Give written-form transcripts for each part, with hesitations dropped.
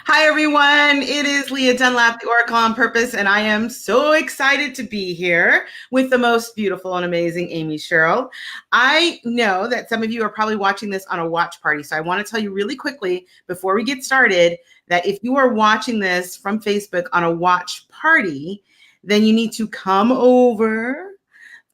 Hi, everyone. It is Lia Dunlap, the Oracle on Purpose, and I am so excited to be here with the most beautiful and amazing Amy Cheryl. I know that some of you are probably watching this on a watch party, so I want to tell you really quickly before we get started that if you are watching this from Facebook on a watch party, then you need to come over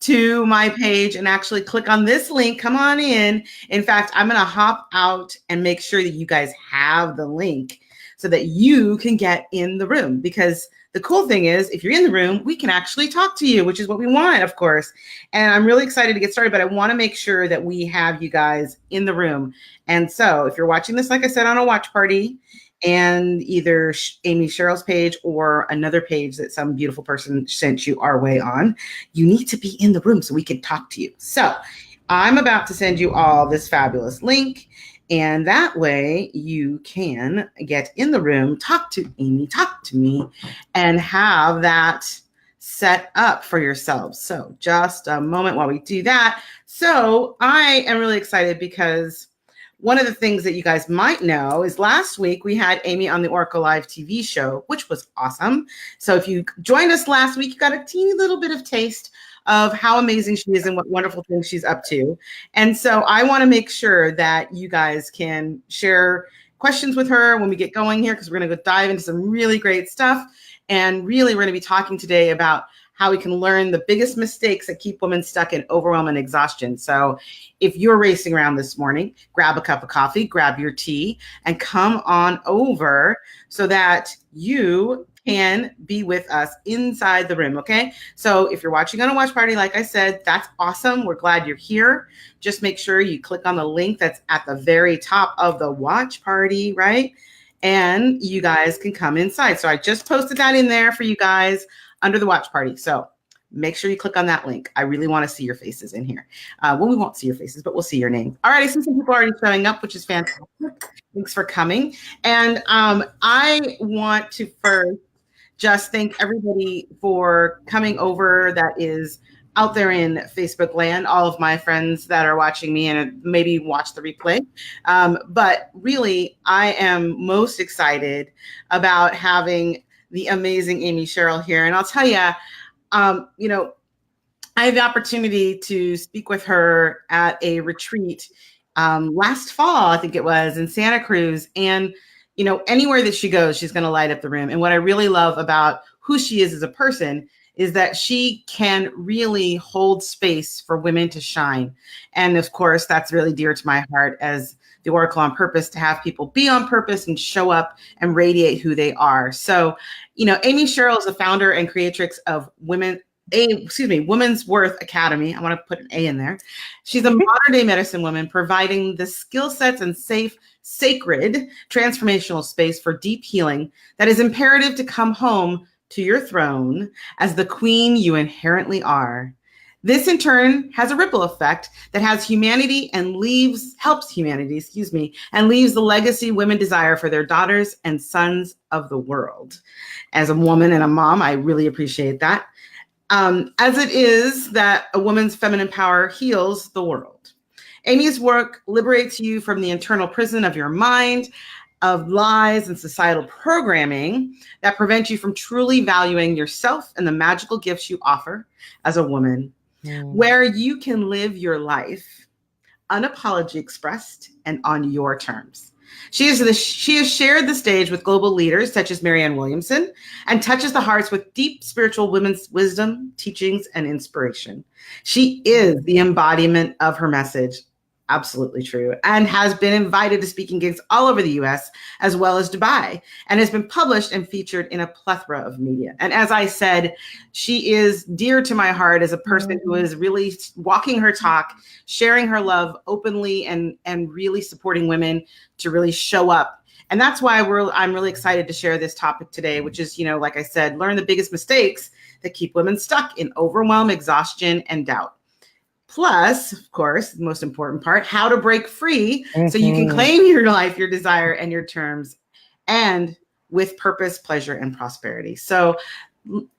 to my page and actually click on this link. Come on in. In fact, I'm going to hop out and make sure that you guys have the link so that you can get in the room. Because the cool thing is, if you're in the room, we can actually talk to you, which is what we want, of course. And I'm really excited to get started, but I want to make sure that we have you guys in the room. And so if you're watching this, like I said, on a watch party, and either Amy Cheryl's page or another page that some beautiful person sent you our way on, you need to be in the room so we can talk to you. So I'm about to send you all this fabulous link, and that way you can get in the room, talk to Amy, talk to me, and have that set up for yourselves. So just a moment while we do that. So I am really excited because one of the things that you guys might know is last week we had Amy on the Oracle Live TV show, which was awesome. So if you joined us last week, you got a teeny little bit of taste of how amazing she is and what wonderful things she's up to. And so I want to make sure that you guys can share questions with her when we get going here, because we're going to go dive into some really great stuff. And really, we're going to be talking today about how we can learn the biggest mistakes that keep women stuck in overwhelm and exhaustion. So if you're racing around this morning, grab a cup of coffee, grab your tea, and come on over so that you can be with us inside the room, okay? So if you're watching on a watch party, like I said, that's awesome. We're glad you're here. Just make sure you click on the link that's at the very top of the watch party, right? And you guys can come inside. So I just posted that in there for you guys under the watch party. So make sure you click on that link. I really want to see your faces in here. Well, we won't see your faces, but we'll see your name. All right, I see some people already showing up, which is fantastic. Thanks for coming. And I want to first just thank everybody for coming over that is out there in Facebook land, all of my friends that are watching me and maybe watch the replay. But really, I am most excited about having the amazing Amy Cheryl here. And I'll tell you, I had the opportunity to speak with her at a retreat last fall, I think it was, in Santa Cruz. And, anywhere that she goes, she's going to light up the room. And what I really love about who she is as a person is that she can really hold space for women to shine. And of course, that's really dear to my heart as the Oracle on Purpose, to have people be on purpose and show up and radiate who they are. So, Amy Cheryl is the founder and creatrix of Women's Worth Academy. I want to put an A in there. She's a modern day medicine woman, providing the skill sets and safe, sacred, transformational space for deep healing that is imperative to come home to your throne as the queen you inherently are. This in turn has a ripple effect that helps humanity and leaves the legacy women desire for their daughters and sons of the world. As a woman and a mom, I really appreciate that. As it is that a woman's feminine power heals the world. Amy's work liberates you from the internal prison of your mind, of lies and societal programming that prevent you from truly valuing yourself and the magical gifts you offer as a woman, where you can live your life unapologetically expressed and on your terms. She has shared the stage with global leaders such as Marianne Williamson and touches the hearts with deep spiritual women's wisdom, teachings, and inspiration. She is the embodiment of her message. Absolutely true. And has been invited to speaking gigs all over the US as well as Dubai, and has been published and featured in a plethora of media. And as I said, she is dear to my heart as a person who is really walking her talk, sharing her love openly, and really supporting women to really show up. And that's why I'm really excited to share this topic today, which is, like I said, learn the biggest mistakes that keep women stuck in overwhelm, exhaustion, and doubt. Plus, of course, the most important part, how to break free so you can claim your life, your desire, and your terms, and with purpose, pleasure, and prosperity. So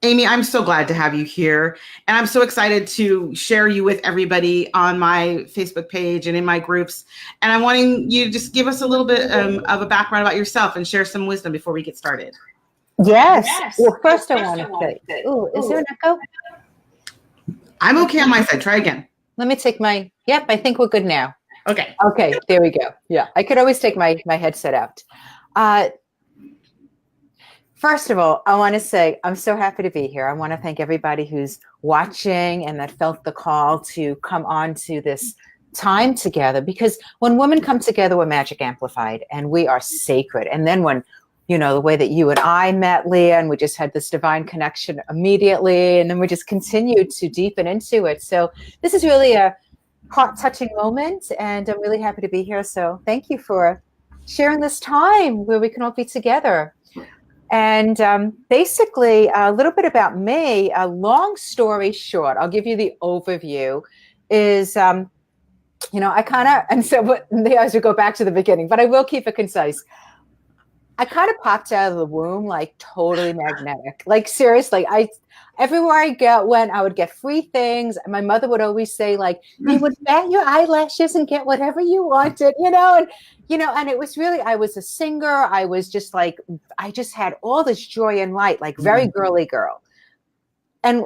Amy, I'm so glad to have you here. And I'm so excited to share you with everybody on my Facebook page and in my groups. And I'm wanting you to just give us a little bit of a background about yourself and share some wisdom before we get started. Yes. Well, first I want to say, is there an echo? I'm okay on my side. Try again. Let me take yep, I think we're good now. Okay. Okay, there we go. Yeah, I could always take my headset out. First of all, I want to say I'm so happy to be here. I want to thank everybody who's watching and that felt the call to come on to this time together, because when women come together, we're magic amplified and we are sacred. And then when, the way that you and I met, Lia, and we just had this divine connection immediately, and then we just continued to deepen into it. So this is really a heart-touching moment, and I'm really happy to be here. So thank you for sharing this time where we can all be together. And basically, a little bit about me, a long story short, I'll give you the overview, is, I kind of, and so as we go back to the beginning, but I will keep it concise. I kind of popped out of the womb, like totally magnetic, like seriously, everywhere I went, I would get free things. My mother would always say, like, you would bat your eyelashes and get whatever you wanted, and it was really, I was a singer. I was just like, I just had all this joy and light, like very girly girl. And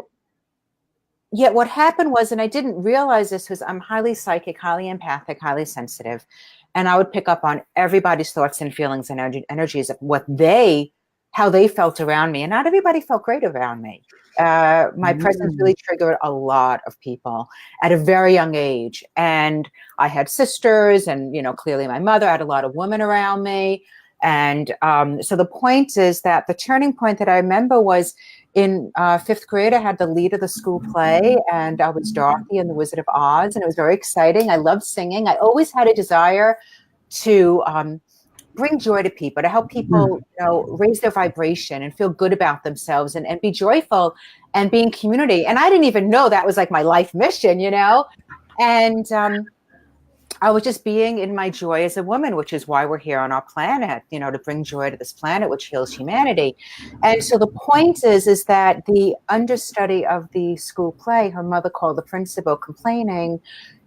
yet what happened was, and I didn't realize this, was I'm highly psychic, highly empathic, highly sensitive. And I would pick up on everybody's thoughts and feelings and energies of how they felt around me. And not everybody felt great around me. My presence really triggered a lot of people at a very young age. And I had sisters and, clearly my mother. I had a lot of women around me. And so the point is that the turning point that I remember was in fifth grade. I had the lead of the school play, and I was Dorothy and the Wizard of Oz. And it was very exciting. I loved singing. I always had a desire to bring joy to people, to help people, raise their vibration and feel good about themselves and be joyful and be in community. And I didn't even know that was like my life mission, and I was just being in my joy as a woman, which is why we're here on our planet, to bring joy to this planet, which heals humanity. And so the point is that the understudy of the school play, her mother called the principal complaining,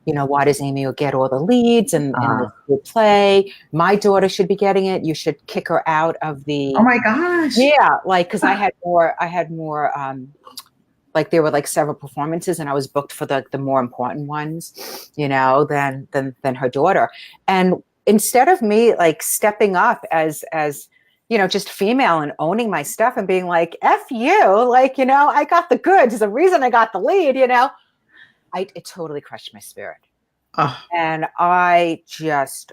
why does Amy get all the leads in the school play? My daughter should be getting it. You should kick her out of the. Oh my gosh. Yeah. Like, cause I had more, like there were like several performances and I was booked for the more important ones, than her daughter. And instead of me like stepping up as, just female and owning my stuff and being like, F you, like, I got the goods. There's a reason I got the lead, it totally crushed my spirit. And I just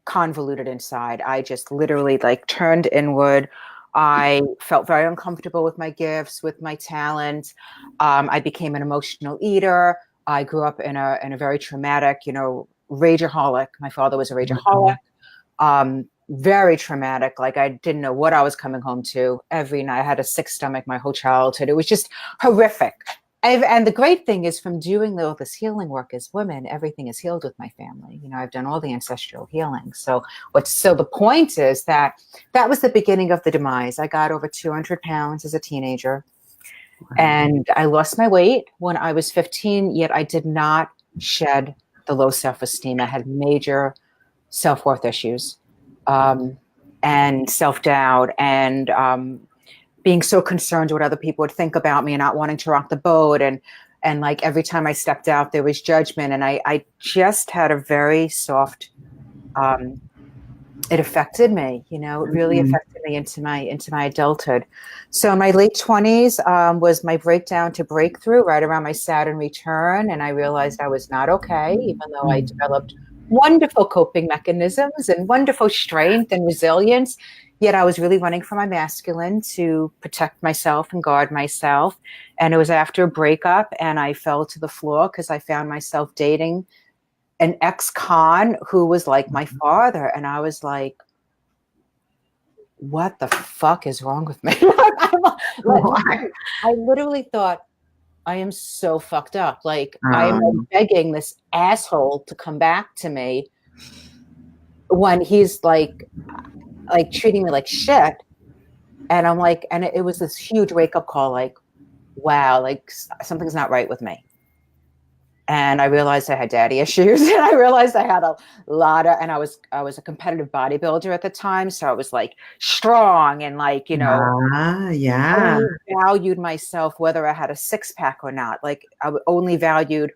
convoluted inside. I just literally like turned inward. I felt very uncomfortable with my gifts, with my talent. I became an emotional eater. I grew up in a very traumatic, rageaholic. My father was a rageaholic. Very traumatic. Like I didn't know what I was coming home to every night. I had a sick stomach my whole childhood. It was just horrific. And the great thing is from doing all this healing work as women, everything is healed with my family. I've done all the ancestral healing. So the point is that was the beginning of the demise. I got over 200 pounds as a teenager. Wow. And I lost my weight when I was 15, yet I did not shed the low self-esteem. I had major self-worth issues and self-doubt and being so concerned what other people would think about me and not wanting to rock the boat. And like every time I stepped out, there was judgment. And I just had a very soft, it affected me, it really affected me into my adulthood. So my late 20s was my breakdown to breakthrough right around my Saturn return. And I realized I was not okay, even though I developed wonderful coping mechanisms and wonderful strength and resilience. Yet I was really running for my masculine to protect myself and guard myself. And it was after a breakup and I fell to the floor because I found myself dating an ex-con who was like my father. And I was like, what the fuck is wrong with me? I literally thought, I am so fucked up. Like I am like begging this asshole to come back to me when he's like treating me like shit. And I'm like, and it was this huge wake up call, like, wow, like something's not right with me. And I realized I had daddy issues, and I realized I had a lot of, and I was a competitive bodybuilder at the time. So I was like strong and like, Yeah. only valued myself, whether I had a six pack or not. Like I only valued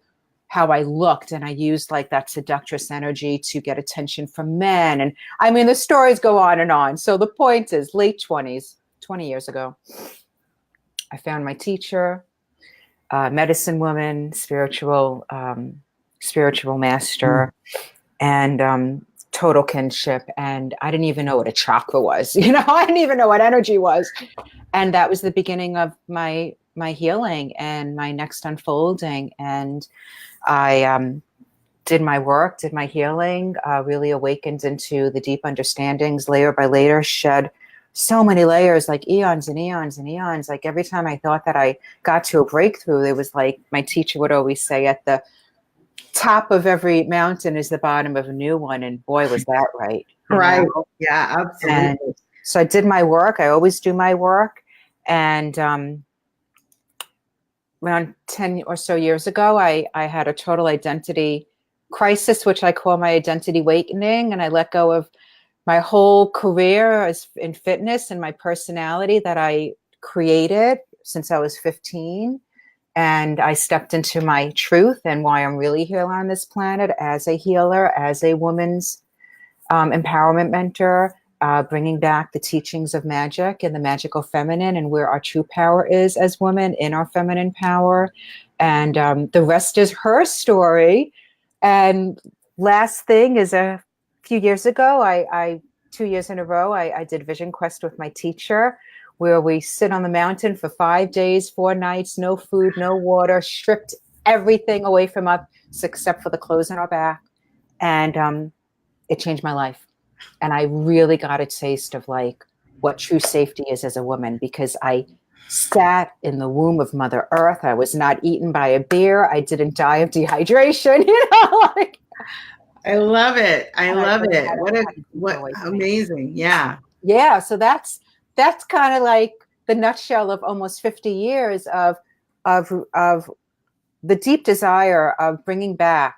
how I looked, and I used like that seductress energy to get attention from men. And I mean, the stories go on and on. So the point is, late 20s, 20 years ago, I found my teacher, medicine woman, spiritual master, and total kinship. And I didn't even know what a chakra was. I didn't even know what energy was. And that was the beginning of my healing and my next unfolding. And I did my work, did my healing, really awakened into the deep understandings, layer by layer, shed so many layers, like eons and eons and eons. Like every time I thought that I got to a breakthrough, it was like my teacher would always say, at the top of every mountain is the bottom of a new one. And boy, was that right. Right. Yeah, absolutely. And so I did my work. I always do my work. And around 10 or so years ago, I had a total identity crisis, which I call my identity awakening. And I let go of my whole career in fitness and my personality that I created since I was 15. And I stepped into my truth and why I'm really here on this planet as a healer, as a woman's empowerment mentor, bringing back the teachings of magic and the magical feminine and where our true power is as women in our feminine power. And the rest is her story. And last thing is a few years ago, I 2 years in a row, I did Vision Quest with my teacher, where we sit on the mountain for 5 days, 4 nights, no food, no water, stripped everything away from us except for the clothes on our back. And it changed my life. And I really got a taste of like what true safety is as a woman, because I sat in the womb of Mother Earth. I was not eaten by a bear. I didn't die of dehydration, like. I love it. I love it. What amazing. Yeah. Yeah. So that's kind of like the nutshell of almost 50 years of the deep desire of bringing back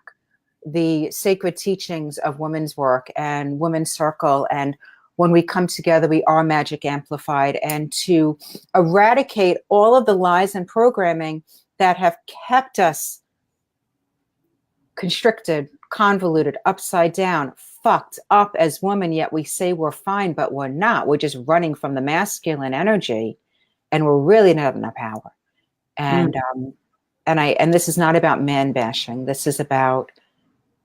the sacred teachings of women's work and women's circle. And when we come together, we are magic amplified, and to eradicate all of the lies and programming that have kept us constricted, convoluted, upside down, fucked up as women, yet we say we're fine, but we're not. We're just running from the masculine energy, and we're really not in our power. And and this is not about man bashing. This is about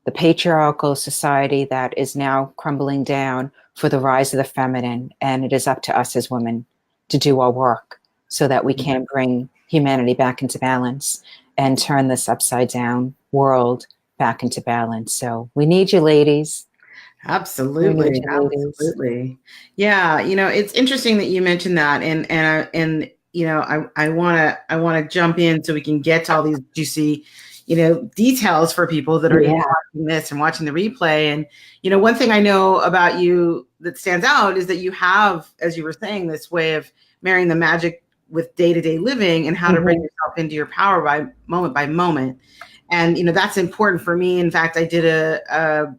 the patriarchal society that is now crumbling down for the rise of the feminine. And it is up to us as women to do our work so that we can bring humanity back into balance and turn this upside down world back into balance. So we need you, ladies. Absolutely. Absolutely. Yeah. It's interesting that you mentioned that. And I want to jump in so we can get to all these juicy, details for people that are watching this and watching the replay. And, one thing I know about you that stands out is that you have, as you were saying, this way of marrying the magic with day-to-day living and how to bring yourself into your power by moment. And, that's important for me. In fact, I did a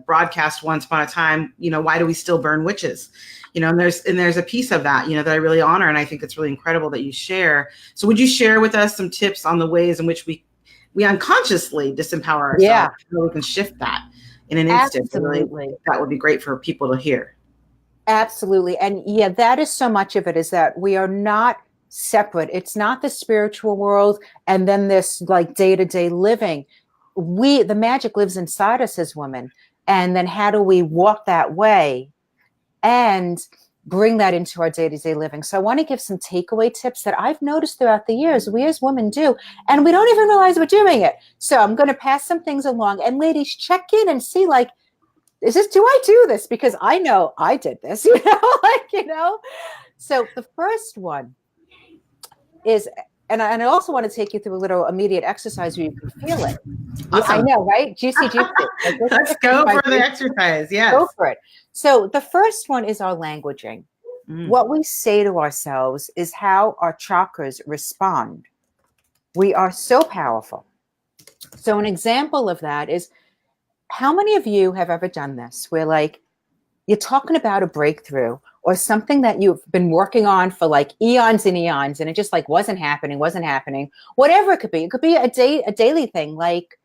broadcast once upon a time, why do we still burn witches? And there's a piece of that, that I really honor. And I think it's really incredible that you share. So would you share with us some tips on the ways in which we unconsciously disempower ourselves? Yeah. So we can shift that in an instant. Absolutely. That would be great for people to hear. Absolutely. And yeah, that is so much of it, is that we are not separate. It's not the spiritual world and then this like day-to-day living. The magic lives inside us as women. And then how do we walk that way and bring that into our day-to-day living? So I want to give some takeaway tips that I've noticed throughout the years we as women do, and we don't even realize we're doing it. So I'm going to pass some things along, and ladies, check in and see, like, do I do this? Because I know I did this, So the first one is, and I also want to take you through a little immediate exercise where you can feel it. Awesome. I know, right? Juicy. Let's go for the exercise. Yes. Go for it. So the first one is our languaging. What we say to ourselves is how our chakras respond. We are so powerful. So an example of that is, how many of you have ever done this where like you're talking about a breakthrough or something that you've been working on for like eons and eons, and it just like wasn't happening, whatever it could be. It could be a daily thing, like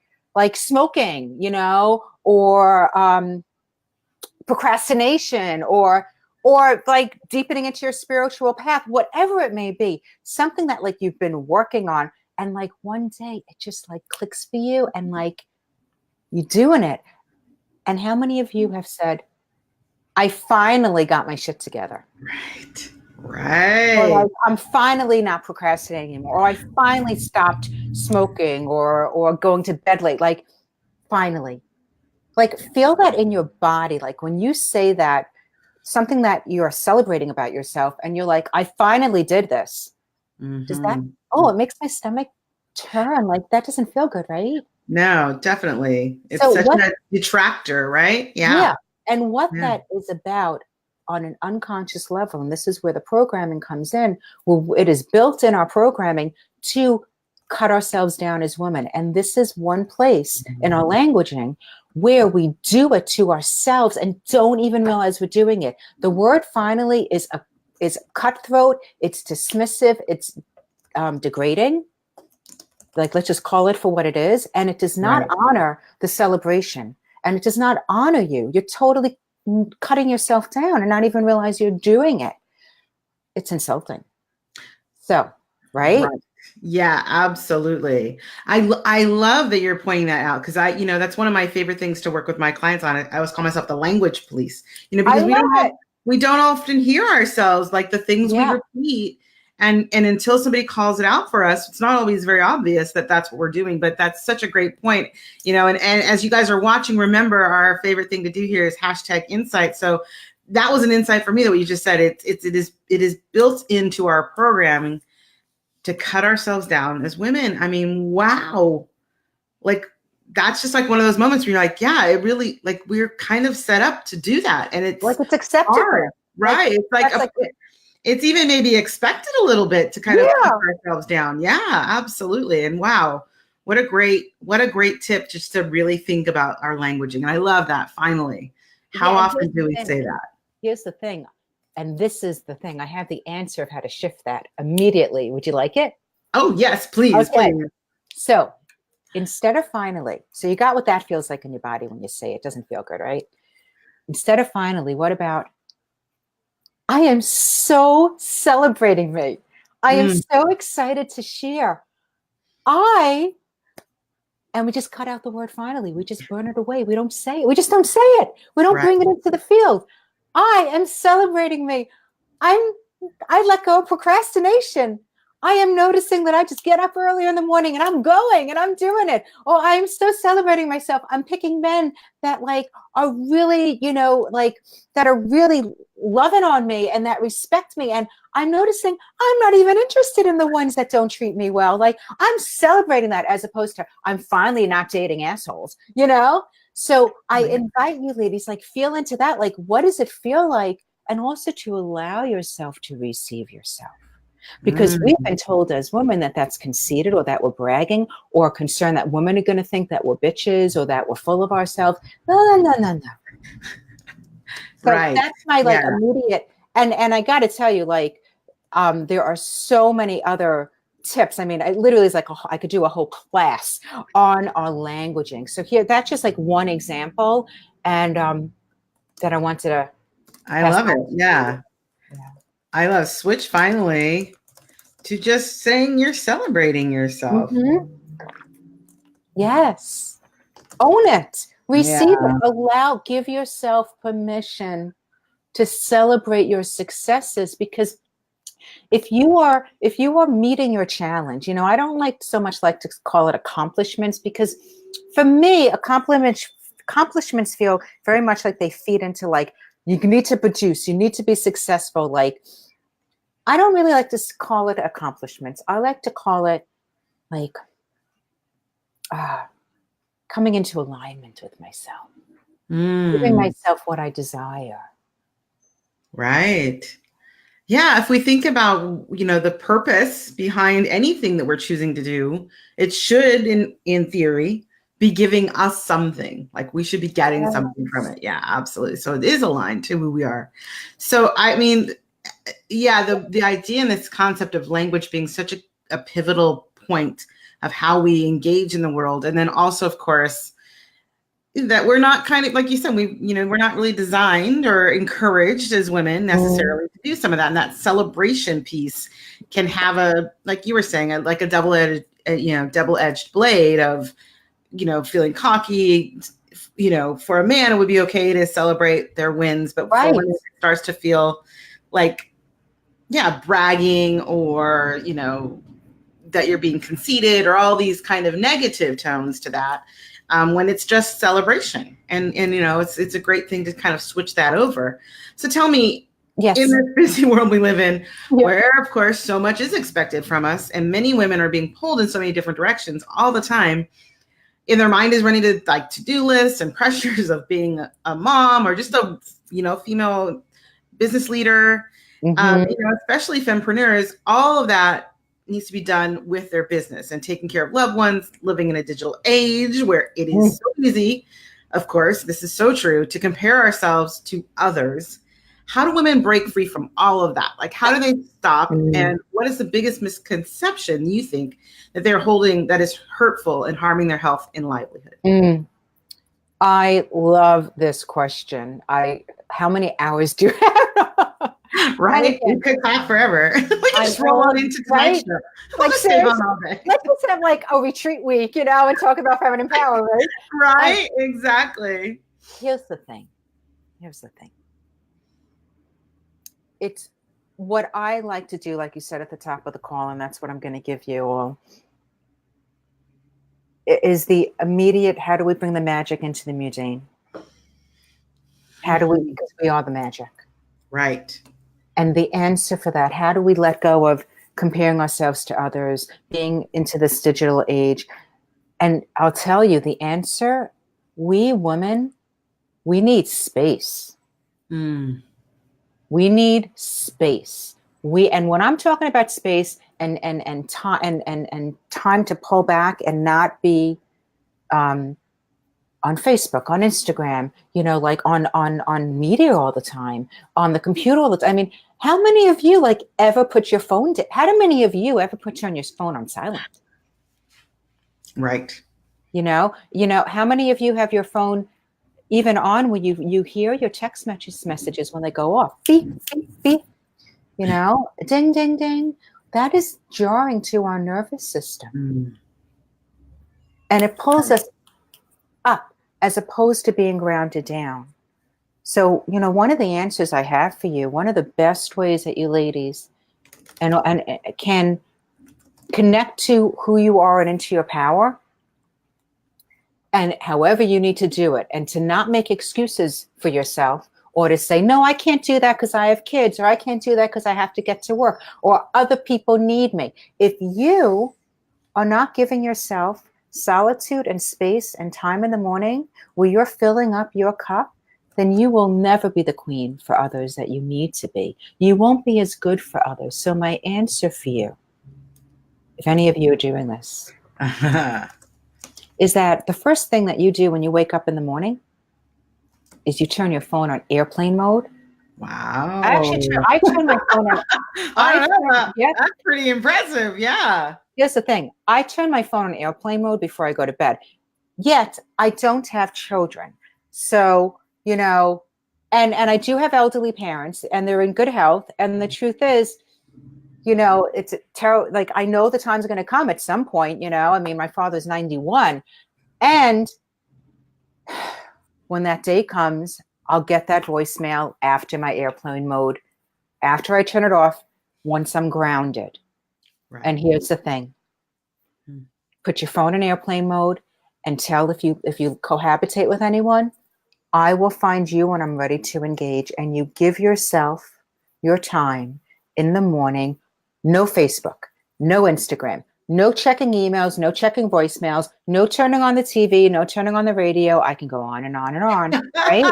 smoking, you know, or procrastination, or like deepening into your spiritual path, whatever it may be, something that like you've been working on, and like one day it just like clicks for you, and like you're doing it. And how many of you have said, I finally got my shit together? Right. Or like, I'm finally not procrastinating anymore. Or I finally stopped smoking or going to bed late. Like, finally. Like, feel that in your body. Like, when you say that, something that you're celebrating about yourself, and you're like, I finally did this. Does that, it makes my stomach turn. Like, that doesn't feel good, right? No, definitely. It's such a detractor, right? Yeah. And what that is about on an unconscious level, and this is where the programming comes in, where it is built in our programming to cut ourselves down as women. And this is one place in our languaging where we do it to ourselves and don't even realize we're doing it. The word finally is cutthroat, it's dismissive, it's degrading. Like, let's just call it for what it is. And it does not honor the celebration. And it does not honor you. You're totally cutting yourself down and not even realize you're doing it. It's insulting. So, right? Yeah, absolutely. I love that you're pointing that out, because that's one of my favorite things to work with my clients on. I always call myself the language police, because we don't often hear ourselves, like the things we repeat. And until somebody calls it out for us, it's not always very obvious that that's what we're doing. But that's such a great point, and as you guys are watching, remember our favorite thing to do here is #insight. So that was an insight for me, that what you just said. It is built into our programming to cut ourselves down as women. I mean, wow. Like, that's just like one of those moments where you're like, yeah, it really, like, we're kind of set up to do that. And it's like, it's accepted. Hard, right? It's even maybe expected a little bit to kind of keep ourselves down. Yeah, absolutely. And wow, what a great tip, just to really think about our languaging. And I love that. Finally, how often do we say that? Here's the thing. And this is the thing. I have the answer of how to shift that immediately. Would you like it? Oh, yes, please. Okay. Please. So instead of finally, so you got what that feels like in your body when you say it. It doesn't feel good, right? Instead of finally, what about, I am so celebrating me. I am so excited to share. And we just cut out the word finally. We just burn it away. We don't say it. We just don't say it. We don't bring it into the field. I am celebrating me. I let go of procrastination. I am noticing that I just get up earlier in the morning and I'm going and I'm doing it. Oh, I am so celebrating myself. I'm picking men that like are really, that are really loving on me and that respect me. And I'm noticing I'm not even interested in the ones that don't treat me well. Like, I'm celebrating that, as opposed to I'm finally not dating assholes, So I invite you ladies, like, feel into that. Like, what does it feel like? And also to allow yourself to receive yourself. Because we've been told as women that that's conceited, or that we're bragging, or concerned that women are going to think that we're bitches or that we're full of ourselves. No. So that's my immediate, and I got to tell you, like, there are so many other tips. I mean, I literally is like, I could do a whole class on our languaging. So here, that's just like one example. And that I wanted to. I love it. Yeah. I love switch finally to just saying you're celebrating yourself. Yes. Own it. Receive it. Give yourself permission to celebrate your successes, because if you are meeting your challenge, I don't so much to call it accomplishments, because for me, accomplishments feel very much like they feed into like, you need to produce, you need to be successful. Like, I don't really like to call it accomplishments. I like to call it like coming into alignment with myself, giving myself what I desire. Right. Yeah, if we think about, the purpose behind anything that we're choosing to do, it should, in theory, be giving us something. Like we should be getting something from it. Yeah, absolutely. So it is aligned to who we are. So I mean, yeah, the idea and this concept of language being such a pivotal point of how we engage in the world, and then also, of course, that we're not kind of like you said, we're not really designed or encouraged as women necessarily to do some of that. And that celebration piece can have like you were saying, like a double-edged blade of, feeling cocky. For a man, it would be okay to celebrate their wins, but for women, it starts to feel like, bragging or, that you're being conceited or all these kind of negative tones to that. When it's just celebration, and it's a great thing to kind of switch that over. So tell me, in this busy world we live in, where of course so much is expected from us, and many women are being pulled in so many different directions all the time, and their mind is running to like to-do lists and pressures of being a mom or just a female business leader, especially fempreneurs. All of that needs to be done with their business and taking care of loved ones, living in a digital age where it is so easy, of course, this is so true, to compare ourselves to others. How do women break free from all of that? Like, how do they stop? And what is the biggest misconception you think that they're holding that is hurtful and harming their health and livelihood? I love this question. How many hours do you have? Right? We could talk forever. We can just roll on into tonight's show. Like, seriously, let's just have like a retreat week, and talk about feminine power, right? Right? Exactly. Here's the thing. It's what I like to do, like you said at the top of the call, and that's what I'm going to give you all, is the immediate, how do we bring the magic into the mundane? How do we, because we are the magic. Right. And the answer for that, how do we let go of comparing ourselves to others, being into this digital age? And I'll tell you the answer, we women, we need space. We need space. And when I'm talking about space and time and time to pull back and not be on Facebook, on Instagram, like on media all the time, on the computer all the time. I mean, how many of you ever put your phone how many of you ever put on your phone on silent? Right. How many of you have your phone even on when you hear your text messages when they go off? Beep, beep, beep. Ding, ding, ding. That is jarring to our nervous system. And it pulls us up as opposed to being grounded down. So, one of the answers I have for you, one of the best ways that you ladies and can connect to who you are and into your power, and however you need to do it, and to not make excuses for yourself, or to say, no, I can't do that because I have kids, or I can't do that because I have to get to work, or other people need me. If you are not giving yourself solitude and space and time in the morning where you're filling up your cup, then you will never be the queen for others that you need to be. You won't be as good for others. So my answer for you, if any of you are doing this, is that the first thing that you do when you wake up in the morning is you turn your phone on airplane mode. Wow. I turn my phone on. That's pretty impressive. Yeah. Here's the thing. I turn my phone on airplane mode before I go to bed. Yet I don't have children. So, and I do have elderly parents, and they're in good health. And the truth is, it's terrible. Like, I know the time's going to come at some point, I mean, my father's 91. And when that day comes, I'll get that voicemail after my airplane mode, after I turn it off, once I'm grounded. Right. And here's the thing. Put your phone in airplane mode and tell if you cohabitate with anyone, I will find you when I'm ready to engage. And you give yourself your time in the morning. No Facebook, no Instagram, No checking emails, no checking voicemails, no turning on the TV, no turning on the radio. I can go on and on and on, right?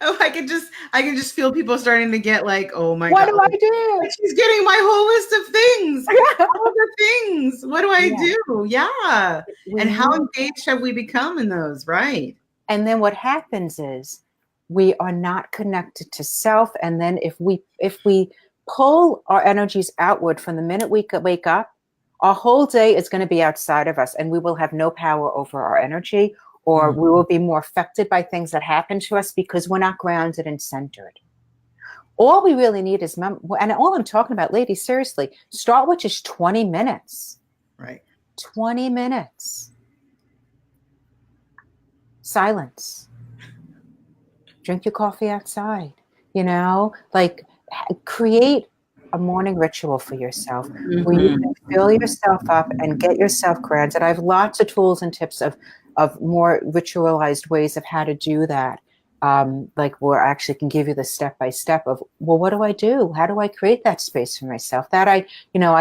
Oh, I can just feel people starting to get like, oh my What God, do I do? she's getting my whole list of things. All the things. What do I Yeah. do? Yeah. We And how need engaged have we become in those? Right. And then what happens is we are not connected to self. And then if we pull our energies outward from the minute we wake up, our whole day is going to be outside of us, and we will have no power over our energy, or we will be more affected by things that happen to us because we're not grounded and centered. All we really need is, and all I'm talking about, ladies, seriously, start with just 20 minutes. Right. 20 minutes. Silence. Drink your coffee outside, like create a morning ritual for yourself where you can fill yourself up and get yourself grounded. I have lots of tools and tips of more ritualized ways of how to do that. Like where I actually can give you the step-by-step of, well, what do I do? How do I create that space for myself? That I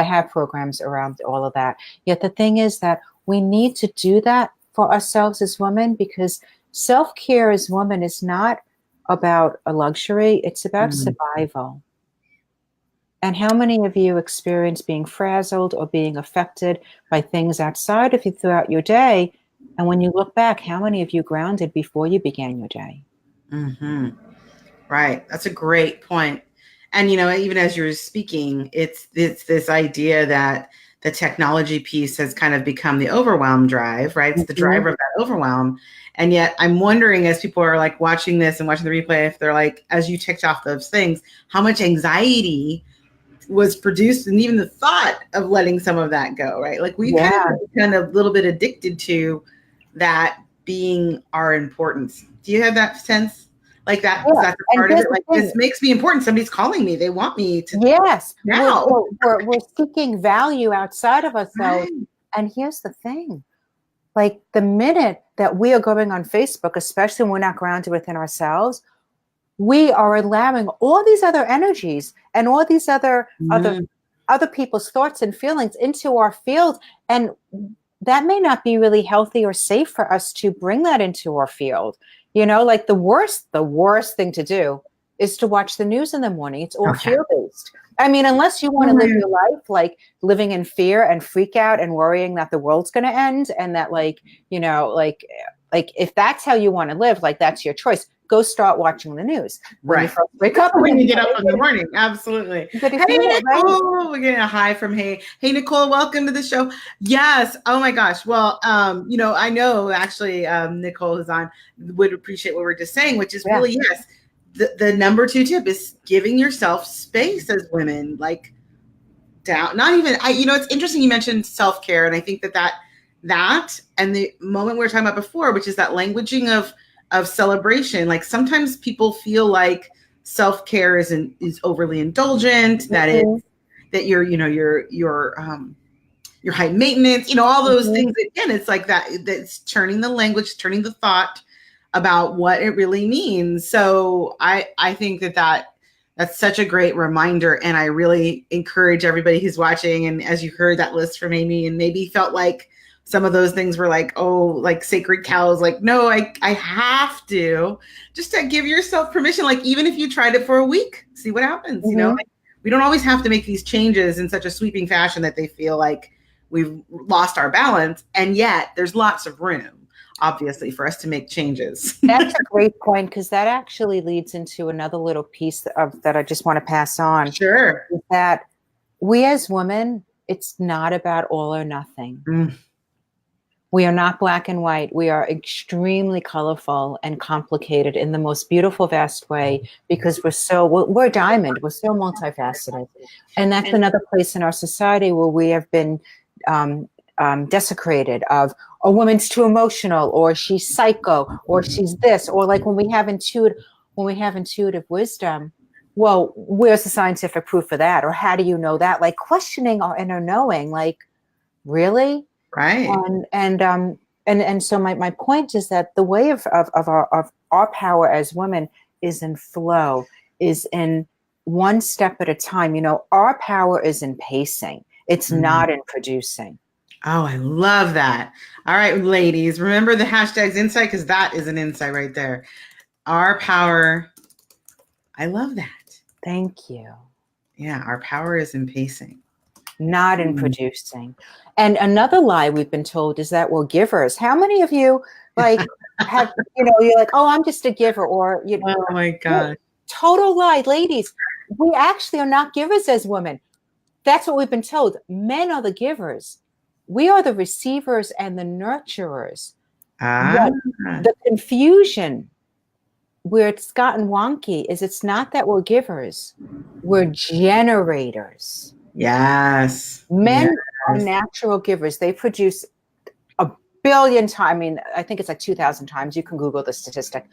have programs around all of that. Yet the thing is that we need to do that for ourselves as women, because self-care as women is not about a luxury. It's about survival. And how many of you experience being frazzled or being affected by things outside of you throughout your day? And when you look back, how many of you grounded before you began your day? Right. That's a great point. And, even as you're speaking, it's this idea that the technology piece has kind of become the overwhelm drive, right? It's the driver of that overwhelm. And yet I'm wondering, as people are like watching this and watching the replay, if they're like, as you ticked off those things, how much anxiety was produced, and even the thought of letting some of that go, right? Like we kind of a little bit addicted to that being our importance. Do you have that sense? Like that, that's a part of it. Like, this makes me important. Somebody's calling me. They want me to. Yes. Now. We're seeking value outside of ourselves. Right. And here's the thing. Like the minute that we are going on Facebook, especially when we're not grounded within ourselves, we are allowing all these other energies and all these other people's thoughts and feelings into our field. And that may not be really healthy or safe for us to bring that into our field. Like the worst thing to do is to watch the news in the morning. It's all fear-based. I mean, unless you want to live your life like living in fear and freak out and worrying that the world's going to end, and that like if that's how you want to live, like that's your choice. Go start watching the news. Right. Wake up when you get up in the morning. Absolutely. Hey, Nicole, we're getting a hi from Hey, Nicole, welcome to the show. Yes. Oh my gosh. Well, I know actually Nicole is on, would appreciate what we're just saying, which is really, yes. The number 2 tip is giving yourself space as women, like down, not even, it's interesting you mentioned self-care. And I think that and the moment we were talking about before, which is that languaging of celebration. Like sometimes people feel like self-care is overly indulgent, that you're high maintenance, all those things. Again, it's like that's turning the language, turning the thought about what it really means. So I think that's such a great reminder. And I really encourage everybody who's watching, and as you heard that list from Amy and maybe felt like some of those things were like, oh, like sacred cows, like, no, I have to, just to give yourself permission. Like, even if you tried it for a week, see what happens, like, we don't always have to make these changes in such a sweeping fashion that they feel like we've lost our balance. And yet there's lots of room, obviously, for us to make changes. That's a great point, because that actually leads into another little piece that I just want to pass on. Sure. That we as women, it's not about all or nothing. We are not black and white. We are extremely colorful and complicated in the most beautiful, vast way, because we're diamond. We're so multifaceted. And that's another place in our society where we have been desecrated of a woman's too emotional, or she's psycho, or she's this, or like when we have intuitive wisdom, well, where's the scientific proof for that? Or how do you know that? Like questioning our inner knowing, like, really? Right. And so my point is that the way of our power as women is in flow, is in one step at a time. Our power is in pacing. It's not in producing. Oh, I love that. All right, ladies, remember the hashtags insight, because that is an insight right there. Our power. I love that. Thank you. Yeah, our power is in pacing. Not in producing. And another lie we've been told is that we're givers. How many of you like have, you're like, oh, I'm just a giver, or oh my God. Total lie, ladies. We actually are not givers as women. That's what we've been told. Men are the givers. We are the receivers and the nurturers. The confusion where it's gotten wonky is it's not that we're givers, we're generators. Yes. Men are natural givers. They produce a billion times. I mean, I think it's like 2,000 times. You can Google the statistic.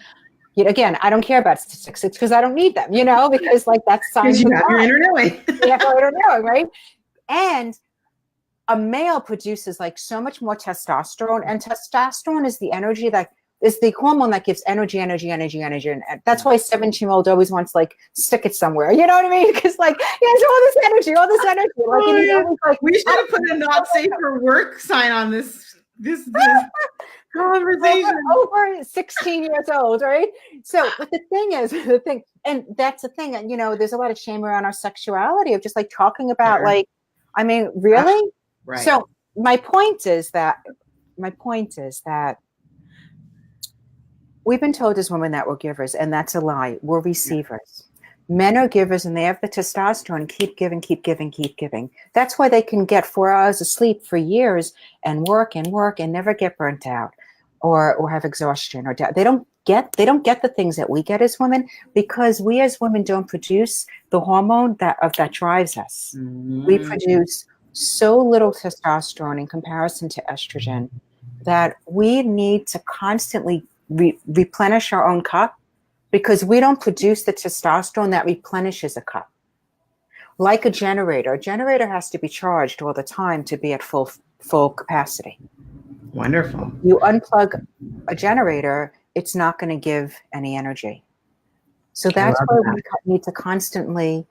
Again, I don't care about statistics. It's because I don't need them, because like that's science. You have your inner knowing. You have your inner knowing, right? And a male produces like so much more testosterone, and testosterone is the energy that is the hormone that gives energy. And that's why a 17-year-old always wants like stick it somewhere. You know what I mean? Because like, there's all this energy. Like, we should have put a not safe for work sign on this conversation. Over 16 years old, right? So, but the thing is, and that's the thing, there's a lot of shame around our sexuality of just like talking about like, I mean, really? Right. So my point is that we've been told as women that we're givers, and that's a lie. We're receivers. Men are givers, and they have the testosterone. Keep giving. That's why they can get 4 hours of sleep for years and work and never get burnt out or have exhaustion or doubt. They don't get the things that we get as women, because we as women don't produce the hormone that drives us. We produce so little testosterone in comparison to estrogen that we need to constantly replenish our own cup, because we don't produce the testosterone that replenishes a cup. Like a generator has to be charged all the time to be at full capacity. Wonderful. You unplug a generator, it's not going to give any energy. So that's why we need to constantly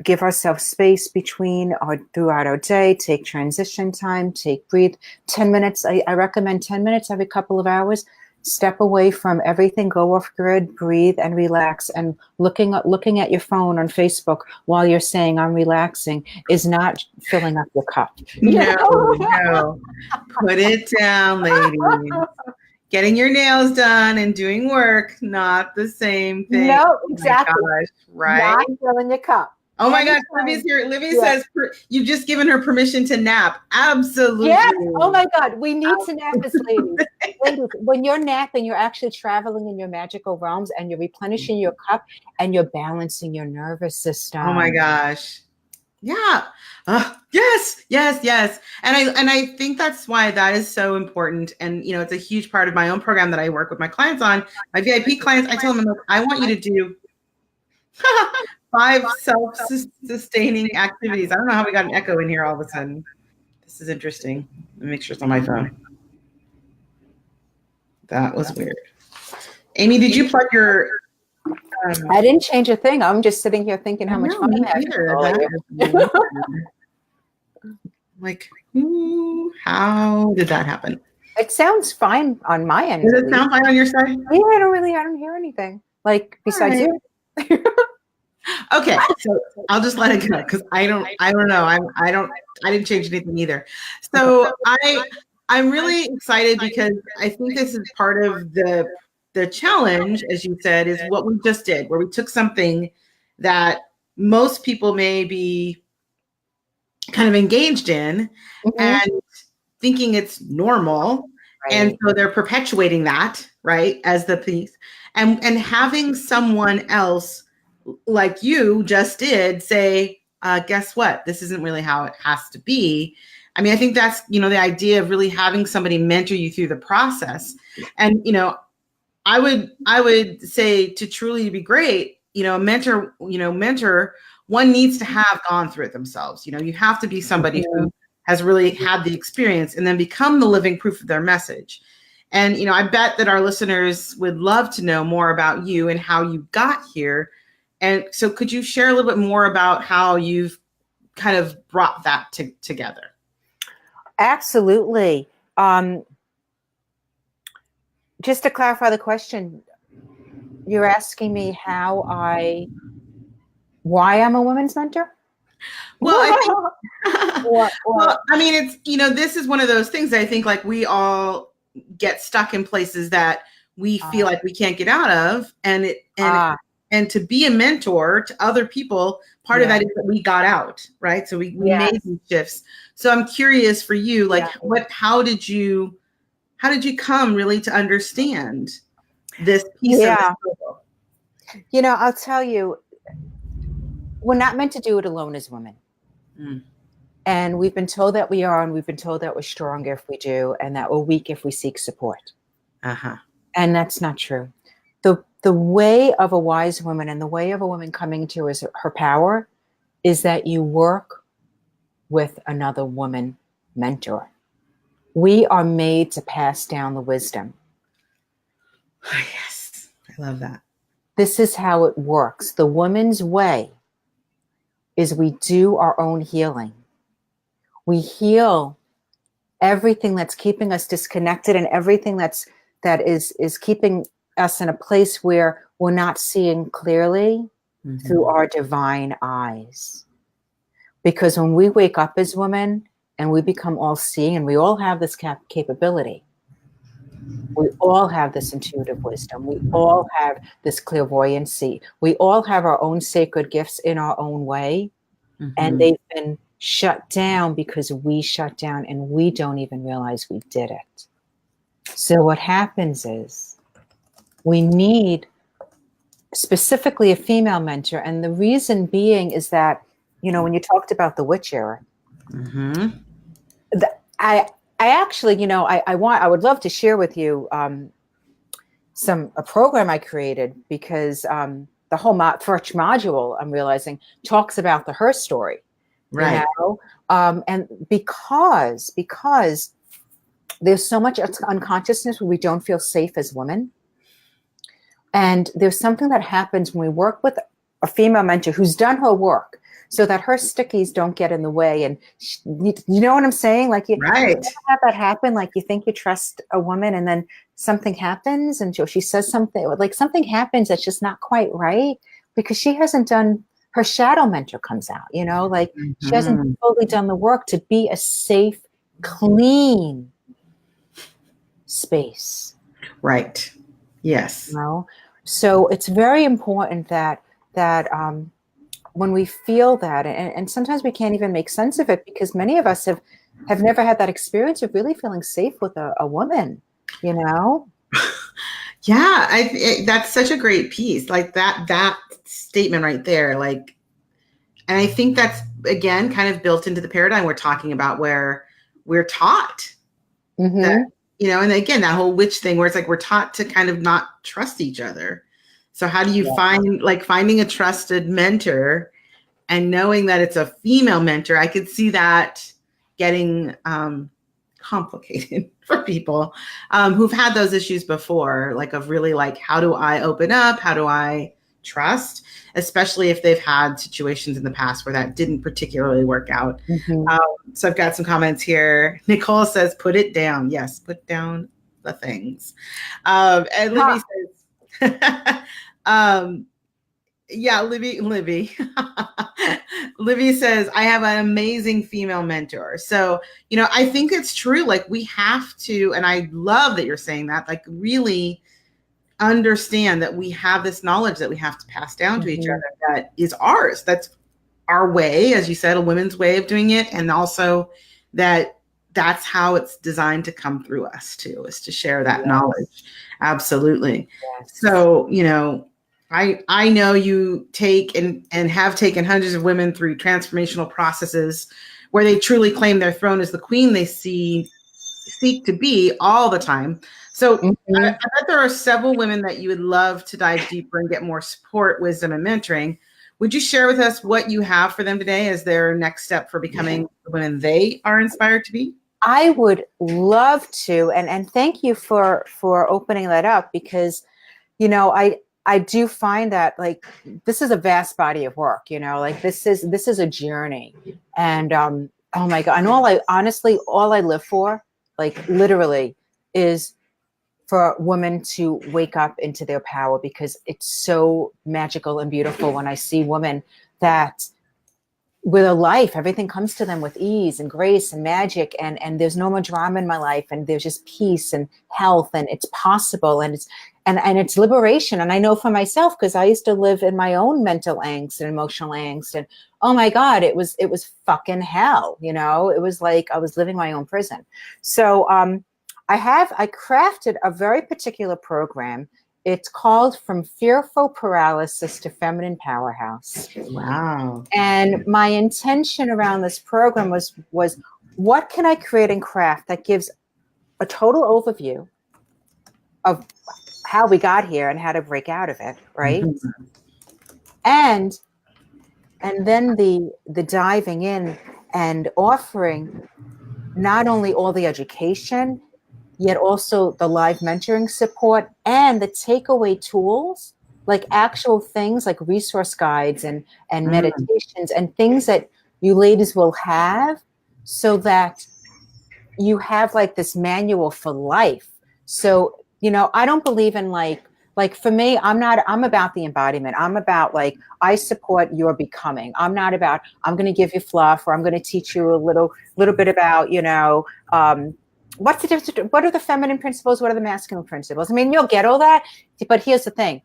give ourselves space throughout our day, take transition time, breathe 10 minutes. I recommend 10 minutes every couple of hours. Step away from everything, go off grid, breathe and relax. And looking at your phone on Facebook while you're saying I'm relaxing is not filling up your cup. No. Put it down, ladies. Getting your nails done and doing work, not the same thing. No, exactly. Oh my gosh, right? Not filling your cup. Oh my gosh, Libby's here. Libby says you've just given her permission to nap. Absolutely. Yes. Oh my God, we need to nap as ladies. Ladies, when you're napping, you're actually traveling in your magical realms, and you're replenishing your cup, and you're balancing your nervous system. Oh my gosh. Yeah. Yes. And I think that's why that is so important. And it's a huge part of my own program that I work with my clients on. My VIP clients, I tell them, I want you to do 5 self-sustaining activities. I don't know how we got an echo in here all of a sudden. This is interesting. Let me make sure it's on my phone. That was weird. Amy, did you plug your... I didn't change a thing. I'm just sitting here thinking how much fun I have. Like, how did that happen? It sounds fine on my end. Does it sound fine on your side? Yeah, I don't hear anything. Like besides you. Okay, so I'll just let it go because I don't know. I didn't change anything either. So I'm really excited because I think this is part of the challenge, as you said, is what we just did, where we took something that most people may be kind of engaged in and thinking it's normal. Right. And so they're perpetuating that, right, as the piece. And having someone else like you just did say, guess what? This isn't really how it has to be. I mean, I think that's, the idea of really having somebody mentor you through the process. And, I would say to truly be great, a mentor, one needs to have gone through it themselves. You have to be somebody who has really had the experience and then become the living proof of their message. And, I bet that our listeners would love to know more about you and how you got here. And so could you share a little bit more about how you've kind of brought that together? Absolutely. Just to clarify the question, you're asking me why I'm a women's mentor? Well, I think, Or well, I mean, it's, this is one of those things that I think like we all get stuck in places that we feel like we can't get out of. And to be a mentor to other people, part of that is that we got out, right? So we made these shifts. So I'm curious for you, like how did you come really to understand this piece of the struggle? I'll tell you, we're not meant to do it alone as women. And we've been told that we are, and we've been told that we're stronger if we do, and that we're weak if we seek support. And that's not true. The way of a wise woman and the way of a woman coming to her power is that you work with another woman mentor. We are made to pass down the wisdom. Yes, I love that. This is how it works. The woman's way is we do our own healing. We heal everything that's keeping us disconnected and everything that is keeping us in a place where we're not seeing clearly through our divine eyes. Because when we wake up as women and we become all seeing, and we all have this capability, we all have this intuitive wisdom, we all have this clairvoyancy, we all have our own sacred gifts in our own way, and they've been shut down because we shut down and we don't even realize we did it. So what happens is we need specifically a female mentor. And the reason being is that, when you talked about the witch era, I actually, I would love to share with you a program I created, because the whole first module, I'm realizing, talks about the her story. Right. And because there's so much unconsciousness where we don't feel safe as women. And there's something that happens when we work with a female mentor who's done her work so that her stickies don't get in the way. And you know what I'm saying? Like you have that happen. Like you think you trust a woman and then something happens and she says something, like something happens that's just not quite right because she hasn't done, her shadow mentor comes out, she hasn't fully done the work to be a safe, clean space. Right. Yes. So it's very important that when we feel that, and sometimes we can't even make sense of it because many of us have never had that experience of really feeling safe with a woman, Yeah, that's such a great piece. Like that statement right there. Like, and I think that's again kind of built into the paradigm we're talking about, where we're taught that, and again that whole witch thing, where it's like we're taught to kind of not trust each other. So how do you finding a trusted mentor and knowing that it's a female mentor? I could see that getting complicated for people who've had those issues before, like of really like, how do I open up? How do I trust? Especially if they've had situations in the past where that didn't particularly work out. So I've got some comments here. Nicole says, put it down. Yes, put down the things. And Libby says, yeah, Libby. Libby says, I have an amazing female mentor. So, I think it's true. Like we have to, and I love that you're saying that, like really understand that we have this knowledge that we have to pass down to each other that is ours. That's our way, as you said, a women's way of doing it. And also that's how it's designed to come through us too, is to share that knowledge. Absolutely. Yes. So, I know you take and have taken hundreds of women through transformational processes where they truly claim their throne as the queen they seek to be all the time. So I bet there are several women that you would love to dive deeper and get more support, wisdom, and mentoring. Would you share with us what you have for them today as their next step for becoming the women they are inspired to be? I would love to, and thank you for opening that up, because I I do find that like this is a vast body of work, you know, like this is a journey. And oh my God. And all I live for, like literally, is for women to wake up into their power, because it's so magical and beautiful when I see women that with a life, everything comes to them with ease and grace and magic, and there's no more drama in my life, and there's just peace and health, and it's possible, and it's liberation. And I know for myself, because I used to live in my own mental angst and emotional angst, and oh my God, it was fucking hell, you know. It was like I was living my own prison. So I crafted a very particular program. It's called From Fearful Paralysis to Feminine Powerhouse. Wow. And my intention around this program was what can I create and craft that gives a total overview of how we got here and how to break out of it, right? Mm-hmm. And then the diving in and offering not only all the education, yet also the live mentoring support and the takeaway tools, like actual things like resource guides and meditations and things that you ladies will have, so that you have like this manual for life. So, you know, I don't believe in like for me, I'm about the embodiment. I'm about like, I support your becoming. I'm not about, I'm going to give you fluff, or I'm going to teach you a little bit about, you know, what's the difference? What are the feminine principles? What are the masculine principles? I mean, you'll get all that, but here's the thing.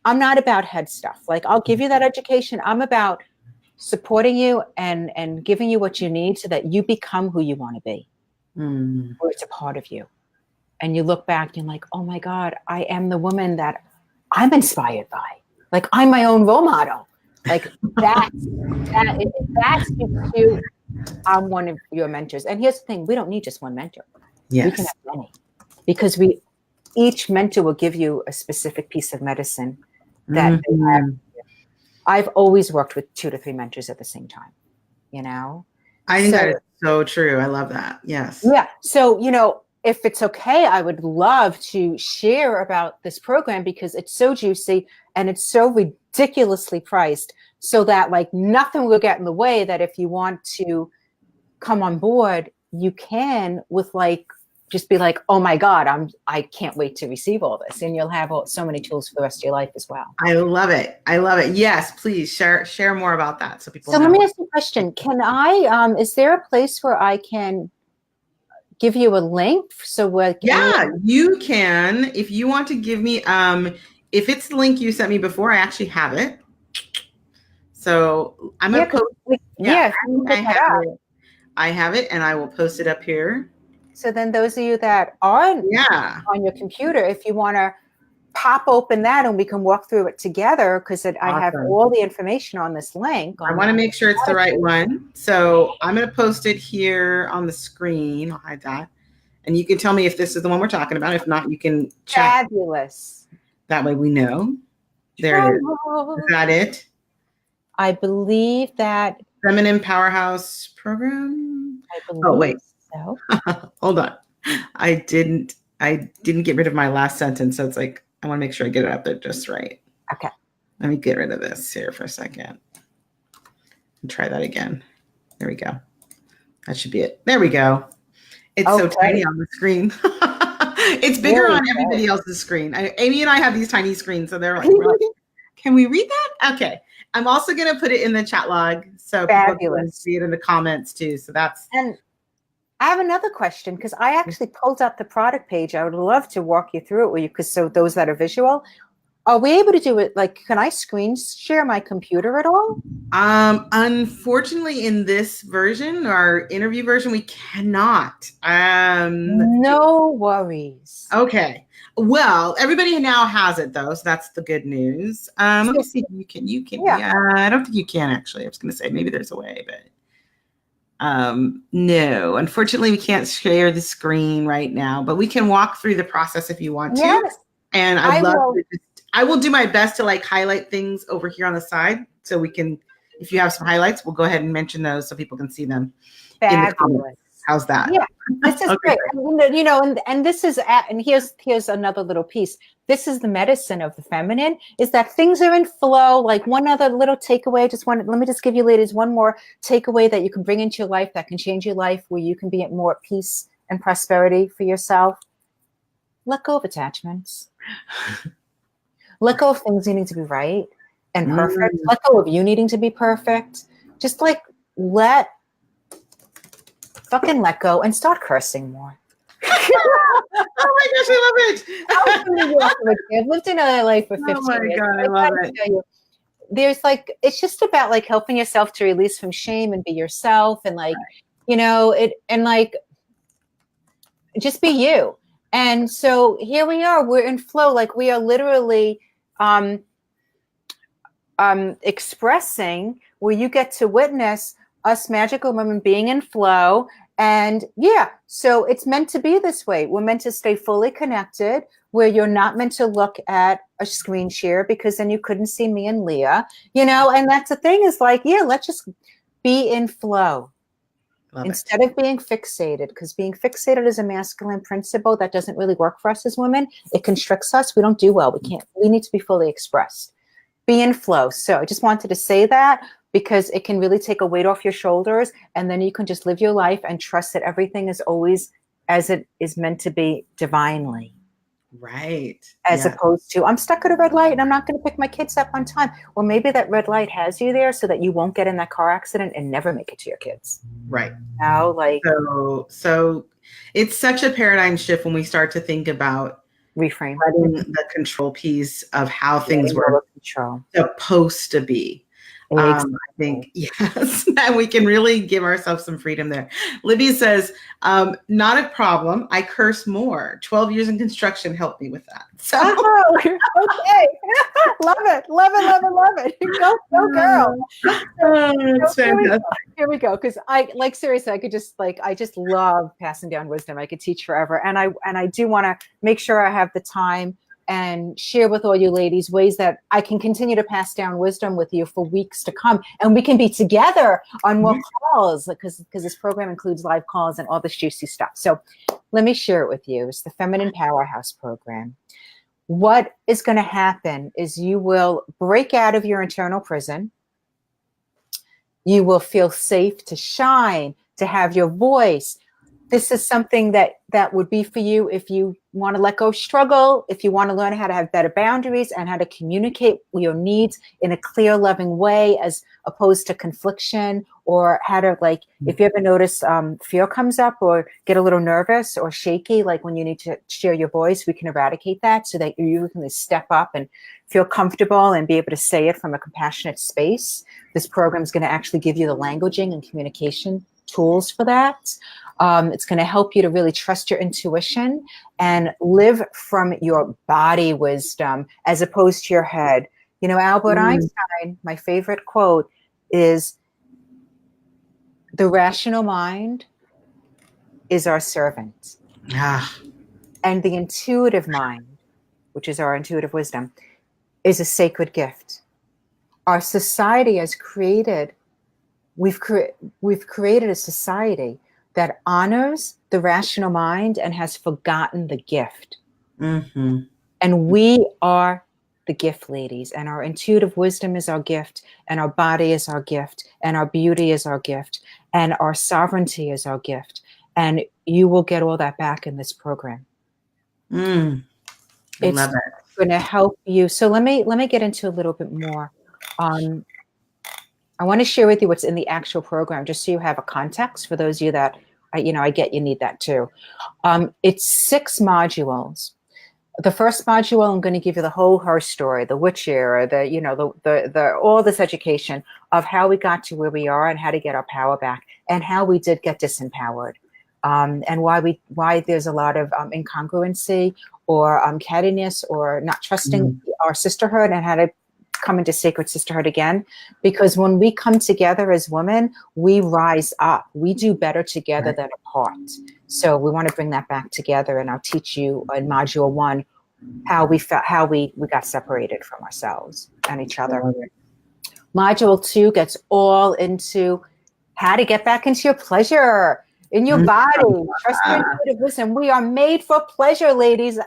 I'm not about head stuff. Like, I'll give you that education. I'm about supporting you and giving you what you need so that you become who you want to be, or it's a part of you. And you look back and you're like, oh my God, I am the woman that I'm inspired by. Like, I'm my own role model. Like that's you. I'm one of your mentors. And here's the thing, we don't need just one mentor. Yes. We can have many, because each mentor will give you a specific piece of medicine that they have. I've always worked with 2 to 3 mentors at the same time, you know? I think that is so true. I love that. Yes. Yeah. So, you know, if it's okay, I would love to share about this program, because it's so juicy and it's so ridiculously priced, so that like nothing will get in the way, that if you want to come on board, you can, with like, just be like, oh my God, I can't wait to receive all this. And you'll have so many tools for the rest of your life as well. I love it. I love it. Yes, please share more about that so people know. Let me ask you a question. Can I, is there a place where I can give you a link? You can. If you want to give me, if it's the link you sent me before, I actually have it. So I'm going to post. I have it, and I will post it up here. So then those of you that aren't on your computer, if you want to pop open that and we can walk through it together, because I have all the information on this link. I want to make sure it's the right one. So I'm going to post it here on the screen. I'll hide that. And you can tell me if this is the one we're talking about. If not, you can check. Fabulous. That way we know. There it is. Is that it? I believe that. Feminine Powerhouse Program? I believe so. Hold on. I didn't get rid of my last sentence. So it's like, I want to make sure I get it out there just right. Okay. Let me get rid of this here for a second. And try that again. There we go. That should be it. There we go. It's so tiny on the screen. It's bigger on everybody else's screen. Amy and I have these tiny screens, so they're like, can we read that? Okay. I'm also going to put it in the chat log so people can see it in the comments too. So that's. And I have another question, because I actually pulled up the product page. I would love to walk you through it with you, because so those that are visual, are we able to do it? Like, can I screen share my computer at all? Unfortunately, in this version, our interview version, we cannot. No worries. Okay. Well, everybody now has it though, so that's the good news. Let me see if you can. Yeah, I don't think you can actually. I was going to say maybe there's a way, but no, unfortunately, we can't share the screen right now. But we can walk through the process if you want to. Yes. And I will do my best to like highlight things over here on the side, so we can. If you have some highlights, we'll go ahead and mention those so people can see them. Fabulous. How's that? Yeah, this is Okay, great. And, you know, and this is and here's another little piece. This is the medicine of the feminine, is that things are in flow. Like one other little takeaway, let me just give you ladies one more takeaway that you can bring into your life that can change your life, where you can be at more peace and prosperity for yourself. Let go of attachments. Let go of things needing to be right and perfect. Let go of you needing to be perfect. Just like fucking let go and start cursing more. Oh my gosh, I love it. I've lived in LA for 15 years. Oh my God, I love it. There's like, it's just about like helping yourself to release from shame and be yourself, and like, you know, and like, just be you. And so here we are, we're in flow. Like we are literally expressing, where you get to witness us magical women being in flow. And yeah, so it's meant to be this way. We're meant to stay fully connected, where you're not meant to look at a screen share, because then you couldn't see me and Lia, you know. And that's the thing, is like, yeah, let's just be in flow. Instead of being fixated, because being fixated is a masculine principle that doesn't really work for us as women. It constricts us. We don't do well. We need to be fully expressed. Be in flow. So I just wanted to say that, because it can really take a weight off your shoulders, and then you can just live your life and trust that everything is always as it is meant to be, divinely. Right. As opposed to, I'm stuck at a red light and I'm not going to pick my kids up on time. Well, maybe that red light has you there so that you won't get in that car accident and never make it to your kids. Right. Now, like, so it's such a paradigm shift when we start to think about reframe the control piece of how things were supposed to be. I think, yes, that we can really give ourselves some freedom there. Libby says, not a problem. I curse more. 12 years in construction helped me with that. So, okay. Love it. Love it. Love it. Love it. Go girl. So here we go. Because seriously, I just love passing down wisdom. I could teach forever. And I do want to make sure I have the time and share with all you ladies ways that I can continue to pass down wisdom with you for weeks to come. And we can be together on more calls, because this program includes live calls and all this juicy stuff. So let me share it with you. It's the Feminine Powerhouse program. What is going to happen is you will break out of your internal prison. You will feel safe to shine, to have your voice. This is something that would be for you if you want to let go of struggle, if you want to learn how to have better boundaries and how to communicate your needs in a clear, loving way, as opposed to confliction, or how to, like, if you ever notice fear comes up or get a little nervous or shaky, like when you need to share your voice, we can eradicate that so that you can step up and feel comfortable and be able to say it from a compassionate space. This program is going to actually give you the languaging and communication tools for that. It's going to help you to really trust your intuition and live from your body wisdom as opposed to your head. You know, Albert Einstein, my favorite quote is, the rational mind is our servant. And the intuitive mind, which is our intuitive wisdom, is a sacred gift. Our society has created, we've created a society that honors the rational mind and has forgotten the gift. Mm-hmm. And we are the gift, ladies, and our intuitive wisdom is our gift, and our body is our gift, and our beauty is our gift, and our sovereignty is our gift. And you will get all that back in this program. I love it. It's going to help you. So let me get into a little bit more. I want to share with you what's in the actual program, just so you have a context for those of you that, I get you need that too. It's 6 modules. The first module, I'm going to give you the whole her story, the witch era, the all this education of how we got to where we are and how to get our power back, and how we did get disempowered, and why there's a lot of incongruency or cattiness or not trusting our sisterhood, and how to come into sacred sisterhood again. Because when we come together as women, we rise up. We do better together than apart. So we want to bring that back together, and I'll teach you in module 1 how we got separated from ourselves and each other. Module 2 gets all into how to get back into your pleasure. in your Mm. body. Trust your intuitive wisdom. We are made for pleasure, ladies.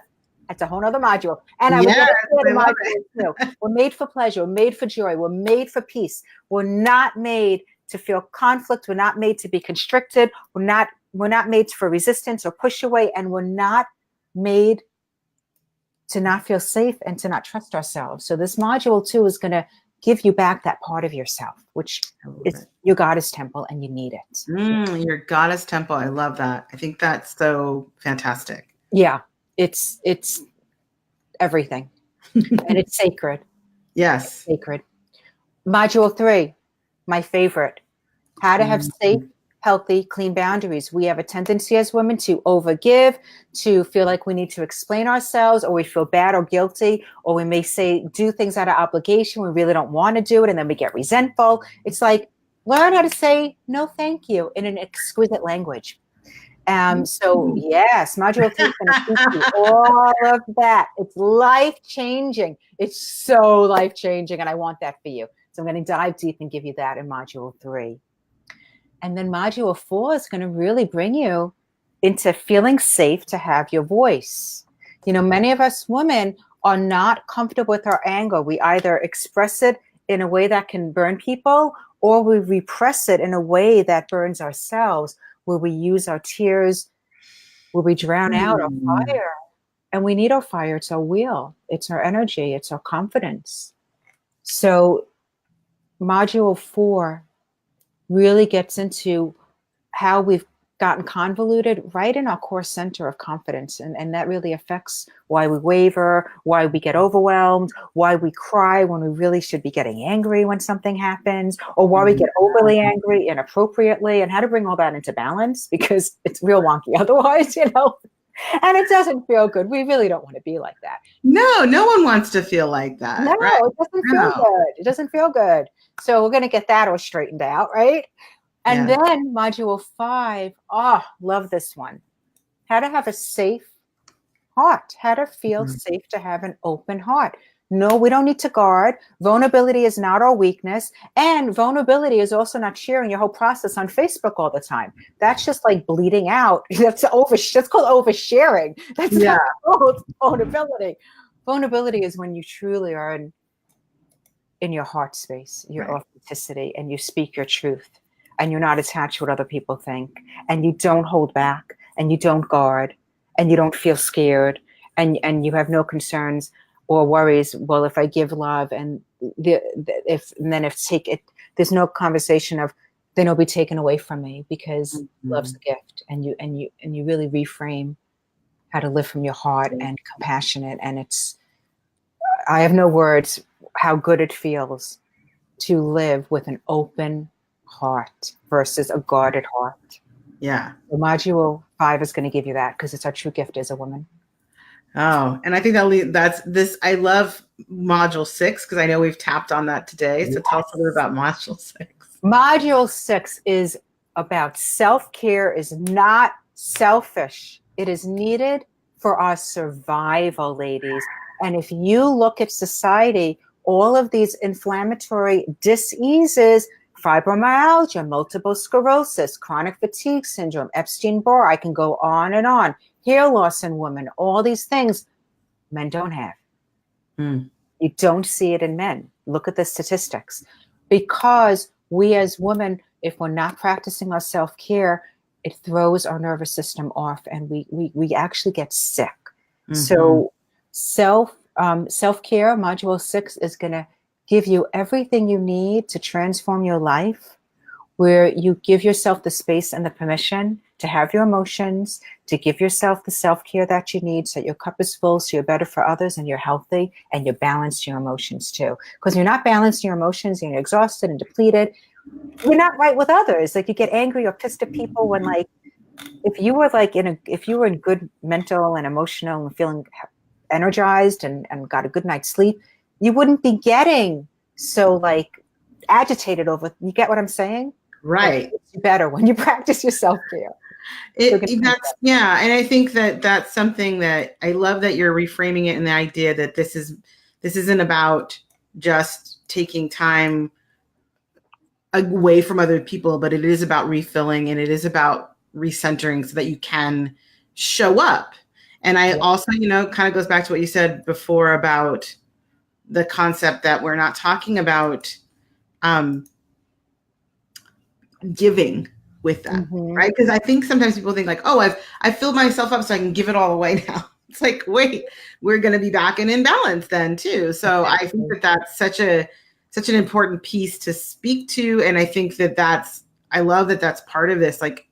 That's a whole nother module. And I would Yes, get into the I love it. module too. We're made for pleasure. We're made for joy. We're made for peace. We're not made to feel conflict. We're not made to be constricted. We're not made for resistance or push away. And we're not made to not feel safe and to not trust ourselves. So this module too is going to give you back that part of yourself, which is your goddess temple, and you need it. Your goddess temple. I love that. I think that's so fantastic. Yeah, it's everything, and it's sacred. Yes. It's sacred. Module 3, my favorite, how to have safe, healthy, clean boundaries. We have a tendency as women to overgive, to feel like we need to explain ourselves, or we feel bad or guilty, or we may do things out of obligation. We really don't want to do it, and then we get resentful. It's like, learn how to say no thank you in an exquisite language. So yes, module 3 is going to teach you all of that. It's life-changing. It's so life-changing, and I want that for you. So I'm going to dive deep and give you that in module 3. And then module 4 is going to really bring you into feeling safe to have your voice. You know, many of us women are not comfortable with our anger. We either express it in a way that can burn people, or we repress it in a way that burns ourselves, where we use our tears, where we drown out our fire. And we need our fire. It's our wheel. It's our energy. It's our confidence. So module 4 really gets into how we've gotten convoluted right in our core center of confidence. And that really affects why we waver, why we get overwhelmed, why we cry when we really should be getting angry when something happens, or why we get overly angry inappropriately, and how to bring all that into balance, because it's real wonky otherwise, you know, and it doesn't feel good. We really don't want to be like that. No one wants to feel like that. No, right? It doesn't feel good. It doesn't feel good. So we're going to get that all straightened out, right? And then module 5, love this one. How to have a safe heart, how to feel safe to have an open heart. No, we don't need to guard. Vulnerability is not our weakness. And vulnerability is also not sharing your whole process on Facebook all the time. That's just like bleeding out. That's called oversharing. That's not called vulnerability. Vulnerability is when you truly are in your heart space, your authenticity, and you speak your truth. And you're not attached to what other people think, and you don't hold back, and you don't guard, and you don't feel scared, and you have no concerns or worries. Well, if I give love, and there's no conversation of then it'll be taken away from me, because love's a gift, and you really reframe how to live from your heart and compassionate. And I have no words how good it feels to live with an open heart versus a guarded heart. Yeah. So module 5 is going to give you that, because it's our true gift as a woman. Oh, and I think that's this. I love module 6, because I know we've tapped on that today. So tell us a little about module 6. Module 6 is about self-care is not selfish. It is needed for our survival, ladies. And if you look at society, all of these inflammatory diseases, fibromyalgia, multiple sclerosis, chronic fatigue syndrome, Epstein-Barr, I can go on and on, hair loss in women, all these things men don't have. You don't see it in men. Look at the statistics. Because we as women, if we're not practicing our self-care, it throws our nervous system off, and we actually get sick. So self-care, module 6, is going to give you everything you need to transform your life, where you give yourself the space and the permission to have your emotions, to give yourself the self-care that you need, so that your cup is full, so you're better for others, and you're healthy, and you balance your emotions too. Because you're not balancing your emotions, and you're exhausted and depleted, you're not right with others. Like, you get angry or pissed at people when, like, if you were in good mental and emotional and feeling energized and got a good night's sleep, you wouldn't be getting so like agitated over. You get what I'm saying? Right. It's better when you practice your self-care. And I think that's something that I love, that you're reframing it in the idea that this isn't about just taking time away from other people, but it is about refilling, and it is about recentering so that you can show up. And I also, kind of goes back to what you said before about the concept that we're not talking about giving with that, right? Because I think sometimes people think like, oh, I've filled myself up so I can give it all away now. It's like, wait, we're going to be back in imbalance then too. So I think that that's such an important piece to speak to. And I think that I love that that's part of this, like,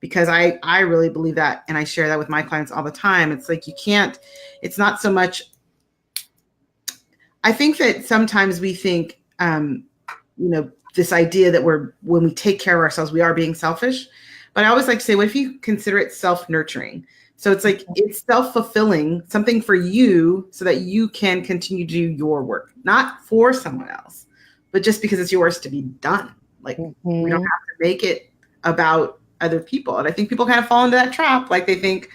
because I really believe that, and I share that with my clients all the time. It's like, it's not so much, I think that sometimes we think, this idea that when we take care of ourselves, we are being selfish. But I always like to say, what if you consider it self-nurturing? So it's like, it's self-fulfilling, something for you so that you can continue to do your work, not for someone else, but just because it's yours to be done. Like, we don't have to make it about other people. And I think people kind of fall into that trap. Like they think,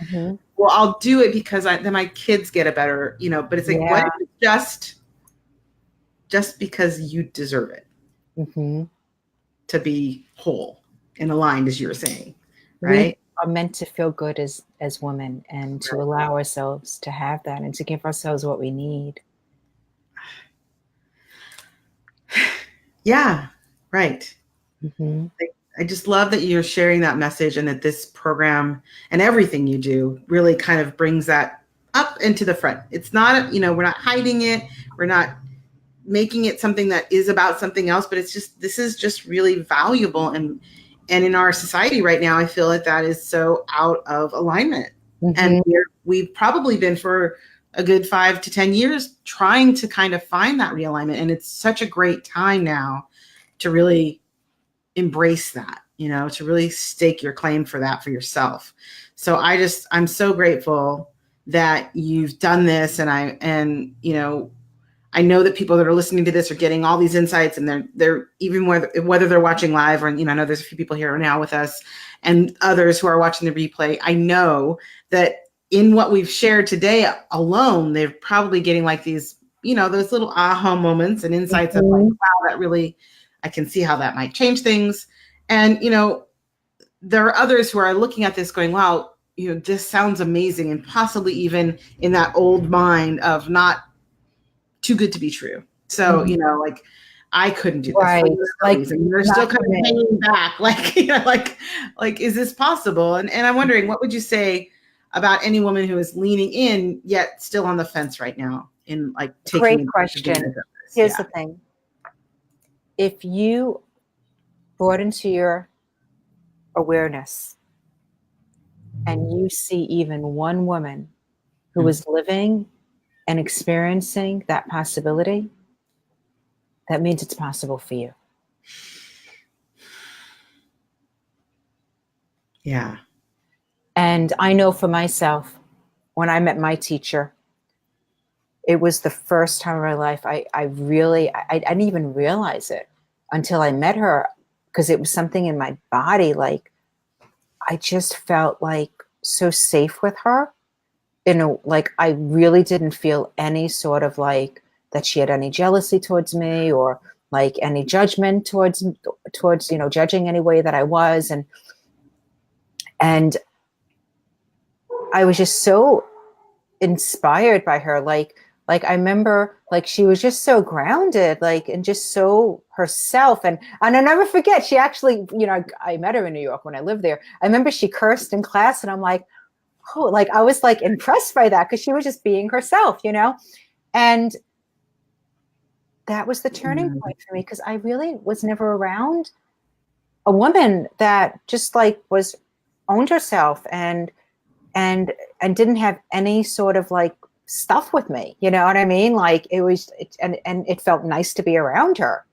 well, I'll do it because then my kids get a better, but it's like, what if it's just because you deserve it to be whole and aligned, as you were saying, right? We are meant to feel good as women, and to allow ourselves to have that and to give ourselves what we need. Yeah, right. I just love that you're sharing that message, and that this program and everything you do really kind of brings that up into the front. It's not, we're not hiding it. We're not making it something that is about something else, but this is just really valuable. And in our society right now, I feel like that is so out of alignment. And we've probably been for a good 5 to 10 years trying to kind of find that realignment. And it's such a great time now to really embrace that, to really stake your claim for that for yourself. So I'm so grateful that you've done this. And I know that people that are listening to this are getting all these insights, and they're even whether they're watching live, or, I know there's a few people here now with us and others who are watching the replay. I know that in what we've shared today alone, they're probably getting like these, those little aha moments and insights of like, wow, that really, I can see how that might change things. And, there are others who are looking at this going, wow, this sounds amazing. And possibly even in that old mind of not too good to be true. So, like, I couldn't do this. Right. Like, they're still kind of hanging back. Like, like, is this possible? And I'm wondering, what would you say about any woman who is leaning in yet still on the fence right now in like taking? Great question. Here's the thing. If you brought into your awareness and you see even one woman who is living and experiencing that possibility, that means it's possible for you. Yeah. And I know for myself, when I met my teacher, it was the first time in my life I didn't even realize it until I met her, because it was something in my body. Like, I just felt like so safe with her. Like, I really didn't feel any sort of like that she had any jealousy towards me, or like any judgment towards judging any way that I was. And I was just so inspired by her. Like I remember, like, she was just so grounded, like, and just so herself. And I'll never forget, she actually, I met her in New York when I lived there. I remember she cursed in class, and I'm like, oh, like, I was like impressed by that, because she was just being herself, and that was the turning point for me, because I really was never around a woman that just like owned herself and didn't have any sort of like stuff with me, you know what I mean? Like, and it felt nice to be around her,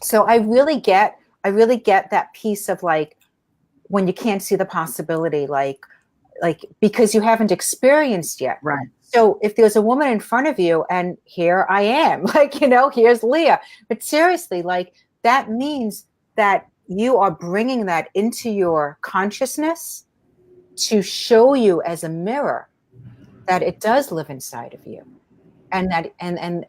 so I really get that piece of like, when you can't see the possibility, like because you haven't experienced yet. Right. So if there's a woman in front of you, and here I am, like, here's Lia, but seriously, like, that means that you are bringing that into your consciousness to show you as a mirror that it does live inside of you, and that and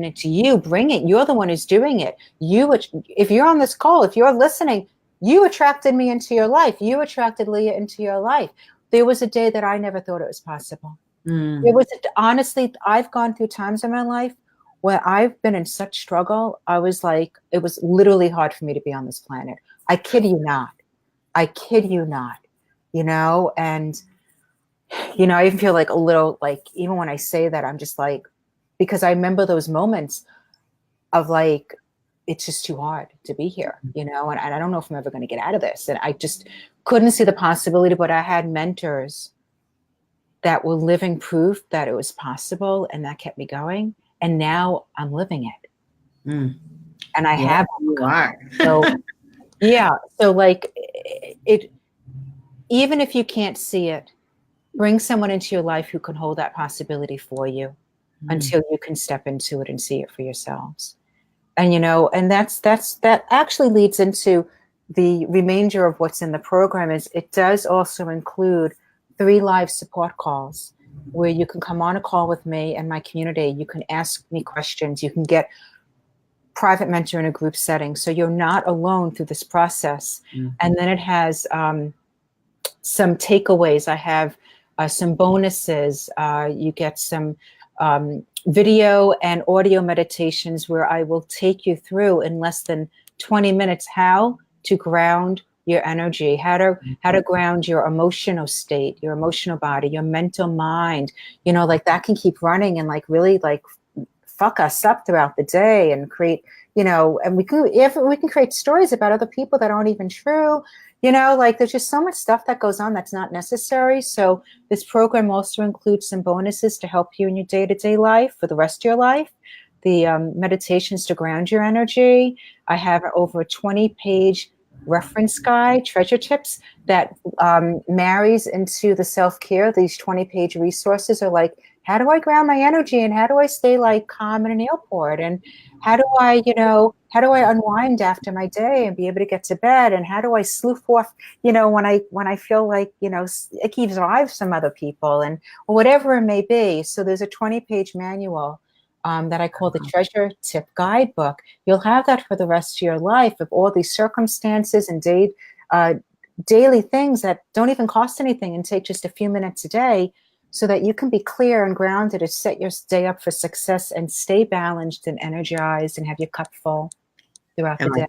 it's you bringing. You're the one who's doing it. If you're on this call, if you're listening, You attracted me into your life. You attracted Lia into your life. There was a day that I never thought it was possible. It was, honestly, I've gone through times in my life where I've been in such struggle. I was like, it was literally hard for me to be on this planet. I kid you not. I kid you not, you know? And, you know, I even feel like a little, like, even when I say that, I'm just like, because I remember those moments of like, it's just too hard to be here, you know? And I don't know if I'm ever going to get out of this. And I just couldn't see the possibility, but I had mentors that were living proof that it was possible, and that kept me going. And now I'm living it. And I have. You are. So, yeah. So like it, even if you can't see it, bring someone into your life who can hold that possibility for you until you can step into it and see it for yourselves. And, you know, and that actually leads into the remainder of what's in the program. Is it does also include 3 live support calls where you can come on a call with me and my community. You can ask me questions. You can get private mentor in a group setting. So you're not alone through this process. And then it has some takeaways. I have some bonuses. You get some video and audio meditations where I will take you through in less than 20 minutes how to ground your energy, how to ground your emotional state, your emotional body, your mental mind. You know, like that can keep running and like really like fuck us up throughout the day and create, you know, and we can create stories about other people that aren't even true. You know, like there's just so much stuff that goes on that's not necessary. So this program also includes some bonuses to help you in your day-to-day life for the rest of your life. The meditations to ground your energy. I have over a 20-page reference guide, treasure tips that marries into the self-care. These 20-page resources are like, how do I ground my energy and how do I stay like calm in an airport? And how do I, you know, how do I unwind after my day and be able to get to bed? And how do I sloof off, you know, when I feel like, you know, it keeps vibes from other people and whatever it may be. So there's a 20-page manual that I call the Treasure Tip Guidebook. You'll have that for the rest of your life of all these circumstances and daily things that don't even cost anything and take just a few minutes a day, so that you can be clear and grounded to set your day up for success and stay balanced and energized and have your cup full throughout the day.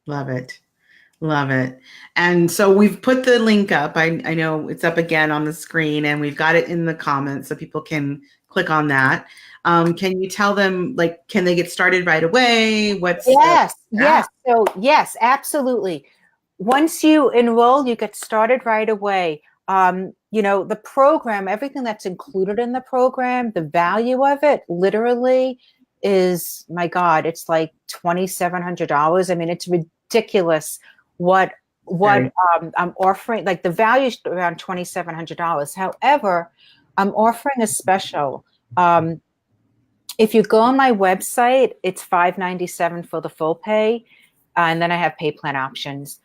Love it. Love it. And so we've put the link up. I know it's up again on the screen and we've got it in the comments so people can click on that. Can you tell them, like, can they get started right away? Yes. So yes, absolutely. Once you enroll, you get started right away. You know, the program, everything that's included in the program, the value of it literally is, my God, it's like $2,700. I mean, it's ridiculous what I'm offering. Like the value is around $2,700. However, I'm offering a special. If you go on my website, it's $597 for the full pay, and then I have pay plan options.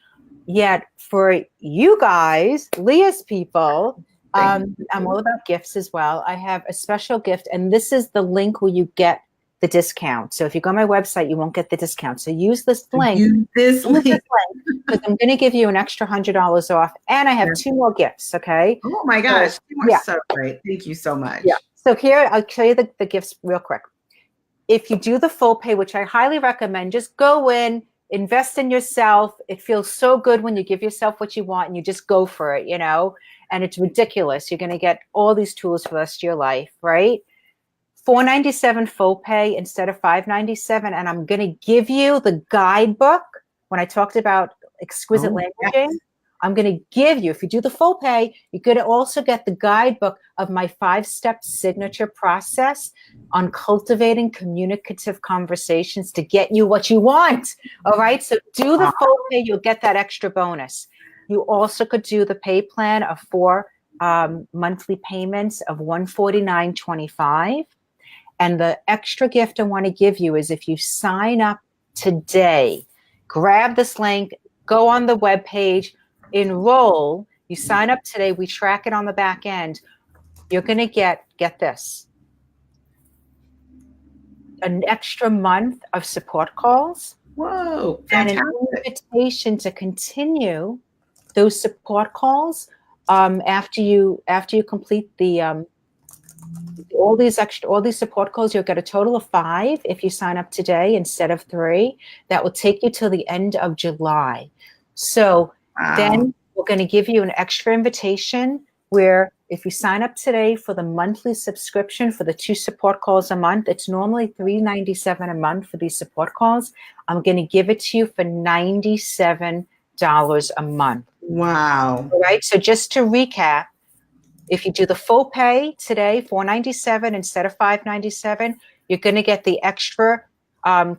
Yet for you guys, Lia's people, I'm all about gifts as well. I have a special gift, and this is the link where you get the discount. So if you go on my website, you won't get the discount. So use this link. Use this link because I'm going to give you an extra $100 off, and I have 2 more gifts. Okay. Oh my gosh, you are so great. Thank you so much. Yeah. So here, I'll show you the gifts real quick. If you do the full pay, which I highly recommend, just go in, invest in yourself. It feels so good when you give yourself what you want and you just go for it, you know, and it's ridiculous. You're going to get all these tools for the rest of your life, right? $497 full pay instead of $597. And I'm going to give you the guidebook when I talked about exquisite languaging. Yes. I'm going to give you, if you do the full pay, you're going to also get the guidebook of my 5-step signature process on cultivating communicative conversations to get you what you want. All right. So do the full pay. You'll get that extra bonus. You also could do the pay plan of 4 monthly payments of $149.25. And the extra gift I want to give you is if you sign up today, grab this link, go on the webpage, enroll, you sign up today, we track it on the back end, you're going to get this, an extra month of support calls Whoa, and an fantastic. invitation to continue those support calls after you complete all these support calls. You'll get a total of 5 if you sign up today instead of 3. That will take you till the end of July. So Wow. then we're going to give you an extra invitation where if you sign up today for the monthly subscription for the 2 support calls a month, it's normally $397 a month for these support calls. I'm going to give it to you for $97 a month. Wow. All right. So just to recap, if you do the full pay today, $497 instead of $597, you're going to get the extra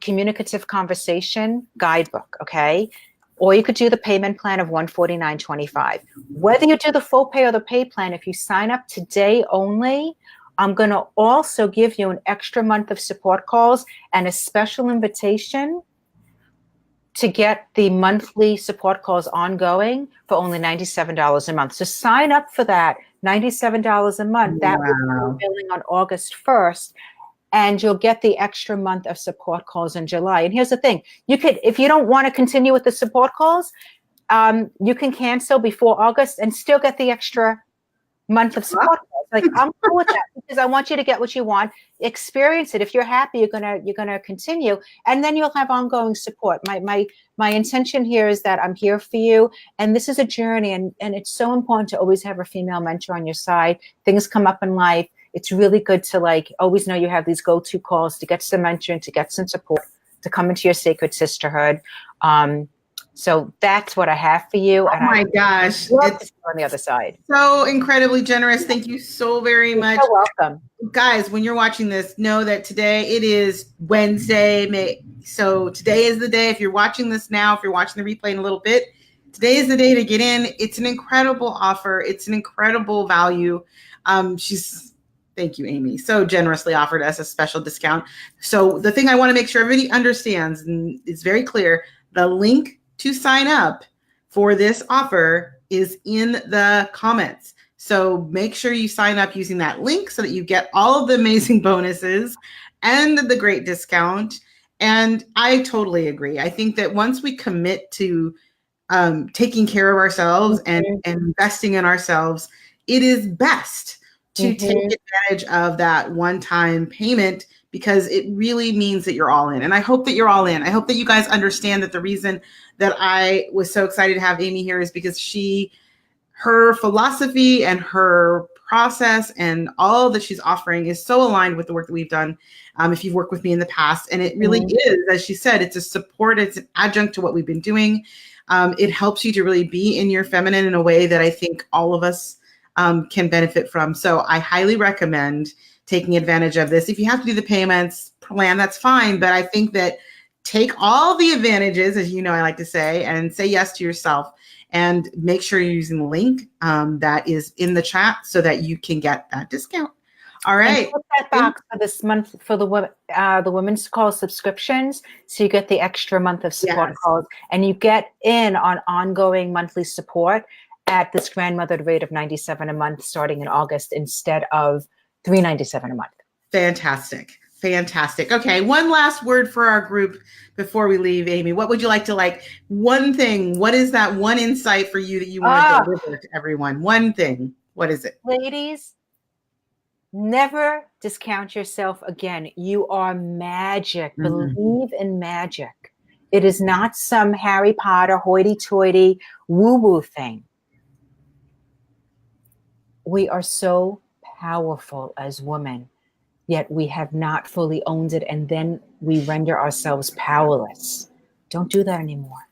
communicative conversation guidebook, okay? Or you could do the payment plan of $149.25. Whether you do the full pay or the pay plan, if you sign up today only, I'm going to also give you an extra month of support calls and a special invitation to get the monthly support calls ongoing for only $97 a month. So sign up for that, $97 a month. That will be billing on August 1st. And you'll get the extra month of support calls in July. And here's the thing. You could, if you don't want to continue with the support calls, you can cancel before August and still get the extra month of support calls. Like, I'm cool with that because I want you to get what you want, experience it. If you're happy, you're gonna continue, and then you'll have ongoing support. My intention here is that I'm here for you, and this is a journey, and it's so important to always have a female mentor on your side. Things come up in life. It's really good to like always know you have these go-to calls to get some mentoring, to get some support, to come into your sacred sisterhood. So that's what I have for you. Oh my gosh. It's on the other side. So incredibly generous. Thank you so very much. You're welcome. Guys, when you're watching this, know that today it is Wednesday. So today is the day. If you're watching this now, if you're watching the replay in a little bit, today is the day to get in. It's an incredible offer. It's an incredible value. Thank you, Amy, so generously offered us a special discount. So the thing I want to make sure everybody understands, and it's very clear, the link to sign up for this offer is in the comments. So make sure you sign up using that link so that you get all of the amazing bonuses and the great discount. And I totally agree. I think that once we commit to taking care of ourselves and investing in ourselves, it is best to take advantage of that one-time payment, because it really means that you're all in. And I hope that you're all in. I hope that you guys understand that the reason that I was so excited to have Amy here is because her philosophy and her process and all that she's offering is so aligned with the work that we've done. If you've worked with me in the past, and it really is, as she said, it's a support, it's an adjunct to what we've been doing. It helps you to really be in your feminine in a way that I think all of us can benefit from. So I highly recommend taking advantage of this. If you have to do the payments plan, that's fine. But I think that take all the advantages, as you know, I like to say, and say yes to yourself, and make sure you're using the link that is in the chat so that you can get that discount. All right. And put that box for this month for the women's call subscriptions, so you get the extra month of support calls, and you get in on ongoing monthly support at this grandmothered rate of $97 a month starting in August instead of $397 a month. Fantastic. Fantastic. Okay, one last word for our group before we leave, Amy. What would you like to one thing? What is that one insight for you that you want to deliver to everyone? One thing. What is it? Ladies, never discount yourself again. You are magic. Believe in magic. It is not some Harry Potter hoity-toity woo-woo thing. We are so powerful as women, yet we have not fully owned it, and then we render ourselves powerless. Don't do that anymore.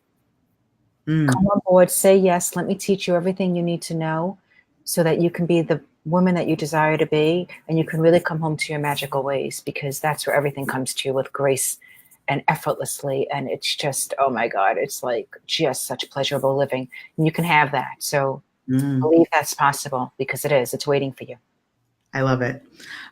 Come on board, say yes. Let me teach you everything you need to know so that you can be the woman that you desire to be, and you can really come home to your magical ways, because that's where everything comes to you with grace and effortlessly. And it's just, oh my God, it's like just such pleasurable living. And you can have that. So believe that's possible, because it is. It's waiting for you. I love it.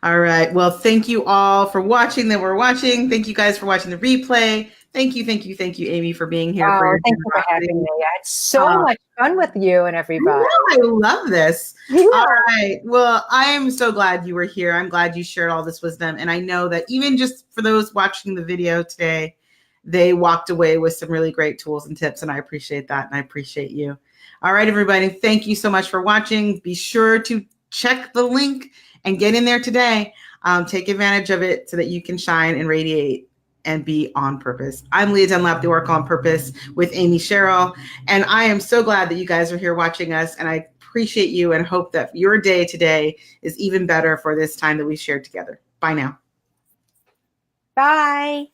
All right. Well, thank you all for watching that we're watching. Thank you guys for watching the replay. Thank you, Amy, for being here. Thank you for having me. I had so much fun with you and everybody. I love this. Yeah. All right. Well, I am so glad you were here. I'm glad you shared all this wisdom. And I know that even just for those watching the video today, they walked away with some really great tools and tips. And I appreciate that. And I appreciate you. All right, everybody. Thank you so much for watching. Be sure to check the link and get in there today. Take advantage of it so that you can shine and radiate and be on purpose. I'm Lia Dunlap, the Oracle on Purpose with Amy Cheryl. And I am so glad that you guys are here watching us. And I appreciate you and hope that your day today is even better for this time that we shared together. Bye now. Bye.